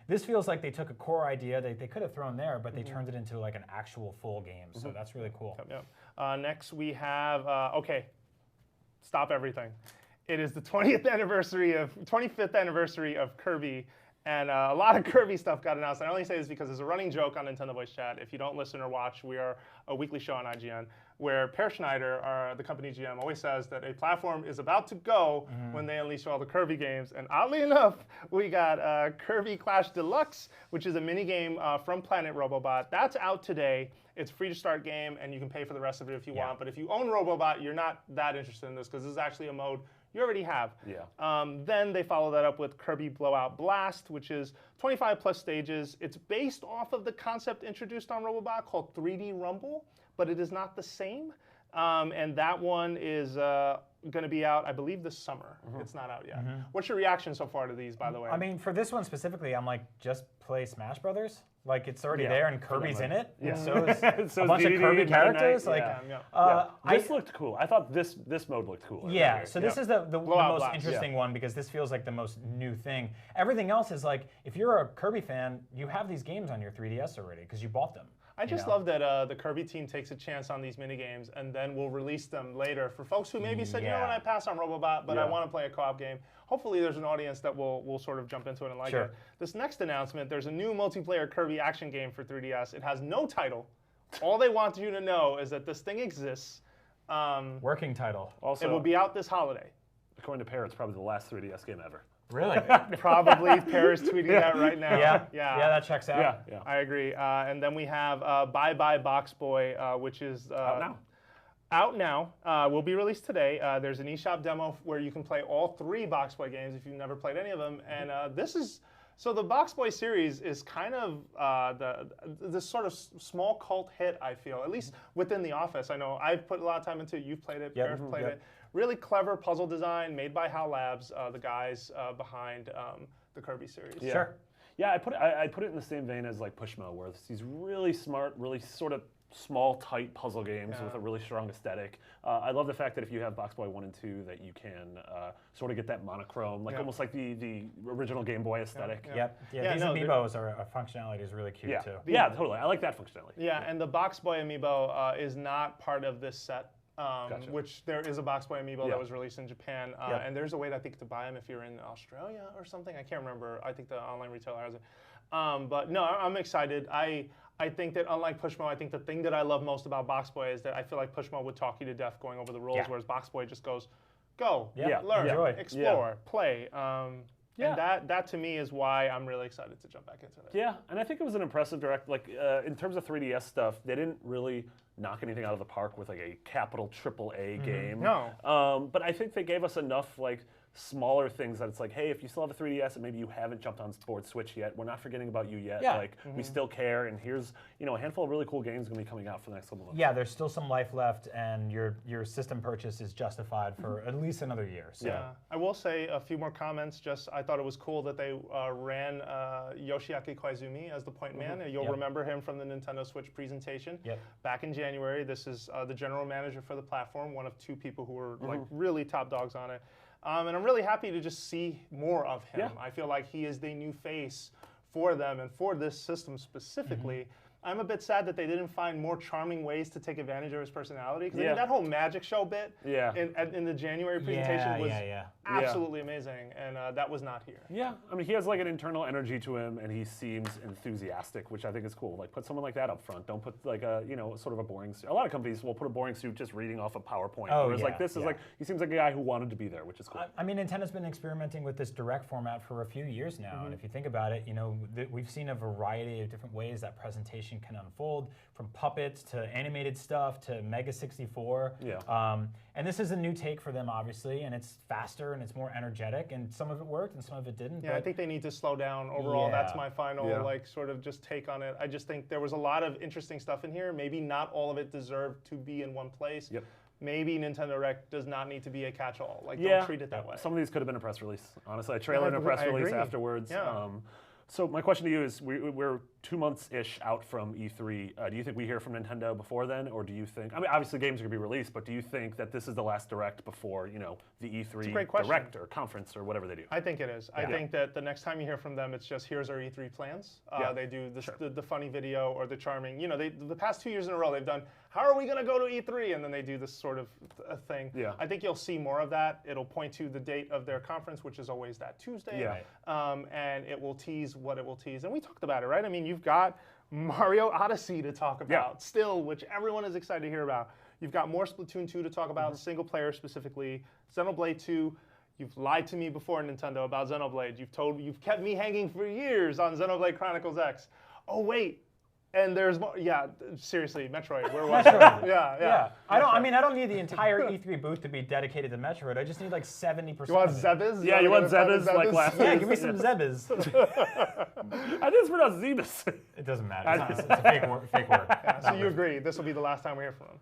This feels like they took a core idea they could have thrown there, but they turned it into like an actual full game, so that's really cool. Next we have, stop everything. It is the 25th anniversary of Kirby, and a lot of Kirby stuff got announced. I only say this because there's a running joke on Nintendo Voice Chat. If you don't listen or watch, we are a weekly show on IGN, where Per Schneider, the company GM, always says that a platform is about to go when they unleash all the Kirby games. And oddly enough, we got Kirby Clash Deluxe, which is a mini game from Planet Robobot. That's out today. It's a free to start game, and you can pay for the rest of it if you want. But if you own Robobot, you're not that interested in this because this is actually a mode you already have. Yeah. Then they follow that up with Kirby Blowout Blast, which is 25 plus stages. It's based off of the concept introduced on Robobot called 3D Rumble, but it is not the same. And that one is going to be out, I believe, this summer. It's not out yet. What's your reaction so far to these, by the way? I mean, for this one specifically, I'm like, just play Smash Brothers. Like, it's already there, and Kirby's in it. Yeah. So is a bunch of Kirby characters. Like, this looked cool. I thought this mode looked cool. Yeah. So this is the most interesting one because this feels like the most new thing. Everything else is like, if you're a Kirby fan, you have these games on your 3DS already because you bought them. I just love that the Kirby team takes a chance on these minigames and then will release them later for folks who maybe said, you know what, I pass on Robobot, but I want to play a co-op game. Hopefully there's an audience that will sort of jump into it and like it. This next announcement, there's a new multiplayer Kirby action game for 3DS. It has no title. All they want you to know is that this thing exists. Working title. Also, it will be out this holiday. According to Per, it's probably the last 3DS game ever. Really? Probably. Per is tweeting that right now. Yeah, that checks out. Yeah. I agree. And then we have Bye Bye Box Boy, which is out now. Will be released today. There's an eShop demo where you can play all 3 Box Boy games if you've never played any of them. And this is so the Box Boy series is kind of this sort of small cult hit. I feel, at least within the office. I know I've put a lot of time into it. You've played it. Per's played it. Really clever puzzle design made by HAL Labs, the guys behind the Kirby series. Yeah. Sure. Yeah, I put it in the same vein as like Pushmo, where it's these really smart, really sort of small, tight puzzle games with a really strong aesthetic. I love the fact that if you have Box Boy 1 and 2, that you can sort of get that monochrome, like almost like the original Game Boy aesthetic. These amiibos functionality is really cute too. Yeah, totally. I like that functionality. Yeah, and the Box Boy amiibo is not part of this set. Which there is a Box Boy amiibo that was released in Japan, and there's a way I think to buy them if you're in Australia or something. I can't remember. I think the online retailer has it. But no, I'm excited. I think that unlike Pushmo, I think the thing that I love most about Box Boy is that I feel like Pushmo would talk you to death going over the rules, whereas Box Boy just goes, go, learn, explore, play. And that to me is why I'm really excited to jump back into it. Yeah, and I think it was an impressive direct. Like in terms of 3DS stuff, they didn't really knock anything out of the park with like a capital AAA game. No. But I think they gave us enough like smaller things that it's like, hey, if you still have a 3DS and maybe you haven't jumped on board Switch yet, we're not forgetting about you yet. Like we still care, and here's a handful of really cool games going to be coming out for the next couple of months. Yeah, there's still some life left, and your system purchase is justified for at least another year. So. Yeah, I will say a few more comments. Just I thought it was cool that they ran Yoshiaki Koizumi as the point man. You'll remember him from the Nintendo Switch presentation back in January. This is the general manager for the platform, one of 2 people who were like really top dogs on it. And I'm really happy to just see more of him. I feel like he is the new face for them and for this system specifically. I'm a bit sad that they didn't find more charming ways to take advantage of his personality. Because I mean, that whole magic show bit in the January presentation was absolutely amazing, and that was not here. Yeah, I mean, he has like an internal energy to him, and he seems enthusiastic, which I think is cool. Like, put someone like that up front. Don't put like a sort of a boring suit. A lot of companies will put a boring suit just reading off a PowerPoint. Whereas like this is like he seems like a guy who wanted to be there, which is cool. I mean, Nintendo's been experimenting with this direct format for a few years now, and if you think about it, we've seen a variety of different ways that presentation can unfold. From puppets to animated stuff to Mega 64. And this is a new take for them, obviously, and it's faster and it's more energetic, and some of it worked and some of it didn't. Yeah, I think they need to slow down overall. That's my final like sort of just take on it. I just think there was a lot of interesting stuff in here. Maybe not all of it deserved to be in one place. Maybe Nintendo Direct does not need to be a catch-all. Like, don't treat it that way. Some of these could have been a press release, honestly. A trailer and a press release afterwards. So my question to you is, we're 2 months-ish out from E3. Do you think we hear from Nintendo before then, or do you think? I mean, obviously games are going to be released, but do you think that this is the last direct before the E3 direct or conference or whatever they do? I think it is. I think that the next time you hear from them, it's just here's our E3 plans. They do the funny video or the charming. The past 2 years in a row they've done. How are we going to go to E3? And then they do this sort of thing. Yeah. I think you'll see more of that. It'll point to the date of their conference, which is always that Tuesday. Yeah. And it will tease what it will tease. And we talked about it, right? I mean, you've got Mario Odyssey to talk about still, which everyone is excited to hear about. You've got more Splatoon 2 to talk about, single player specifically. Xenoblade 2. You've lied to me before, Nintendo, about Xenoblade. You've kept me hanging for years on Xenoblade Chronicles X. Oh wait. And there's more. Yeah, seriously, Metroid. Where was Metroid. Yeah. I don't need the entire E3 booth to be dedicated to Metroid. I just need like 70%. You want Zebes? Yeah, you want Zebes like last Yeah, give me some Zebes. I think it's pronounced Zebes. It doesn't matter. It's a fake word. Yeah, so you agree this will be the last time we hear from them?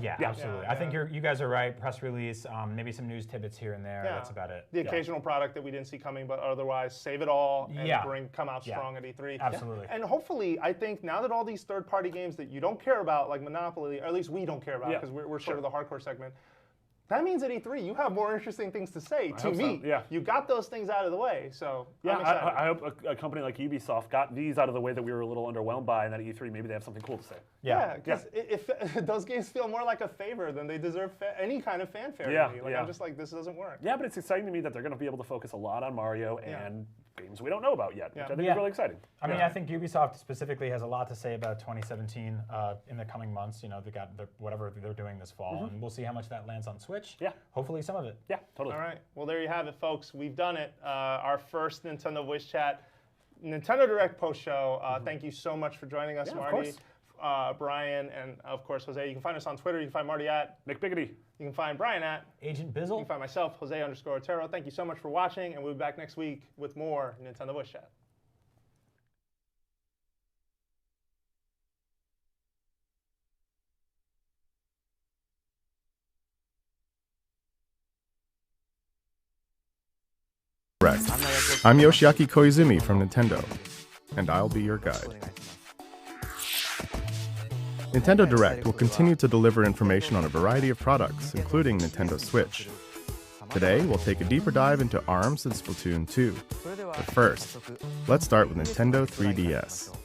Yeah, absolutely. I think you guys are right. Press release, maybe some news tidbits here and there. That's about it. The occasional product that we didn't see coming, but otherwise save it all and come out strong at E3. Absolutely. And hopefully, I think now that all these third-party games that you don't care about, like Monopoly, or at least we don't care about because we're sort of the hardcore segment, that means at E3 you have more interesting things to say to me. So. Yeah. You got those things out of the way, so yeah, I hope a company like Ubisoft got these out of the way that we were a little underwhelmed by, and that at E3 maybe they have something cool to say. Yeah, because if those games feel more like a favor than they deserve any kind of fanfare to me. Like I'm just like, this doesn't work. Yeah, but it's exciting to me that they're going to be able to focus a lot on Mario and games we don't know about yet, which I think is really exciting. I mean, I think Ubisoft specifically has a lot to say about 2017 in the coming months. They got whatever they're doing this fall, and we'll see how much that lands on Switch. Yeah. Hopefully some of it. Yeah, totally. All right. Well, there you have it, folks. We've done it. Our first Nintendo Voice Chat, Nintendo Direct post-show. Thank you so much for joining us, Marty, Brian, and of course, Jose. You can find us on Twitter. You can find Marty at Nick Biggity. You can find Brian at Agent Bizzle. You can find myself, Jose_Otero. Thank you so much for watching, and we'll be back next week with more Nintendo Voice Chat. I'm Yoshiaki Koizumi from Nintendo, and I'll be your guide. Nintendo Direct will continue to deliver information on a variety of products, including Nintendo Switch. Today, we'll take a deeper dive into ARMS and Splatoon 2. But first, let's start with Nintendo 3DS.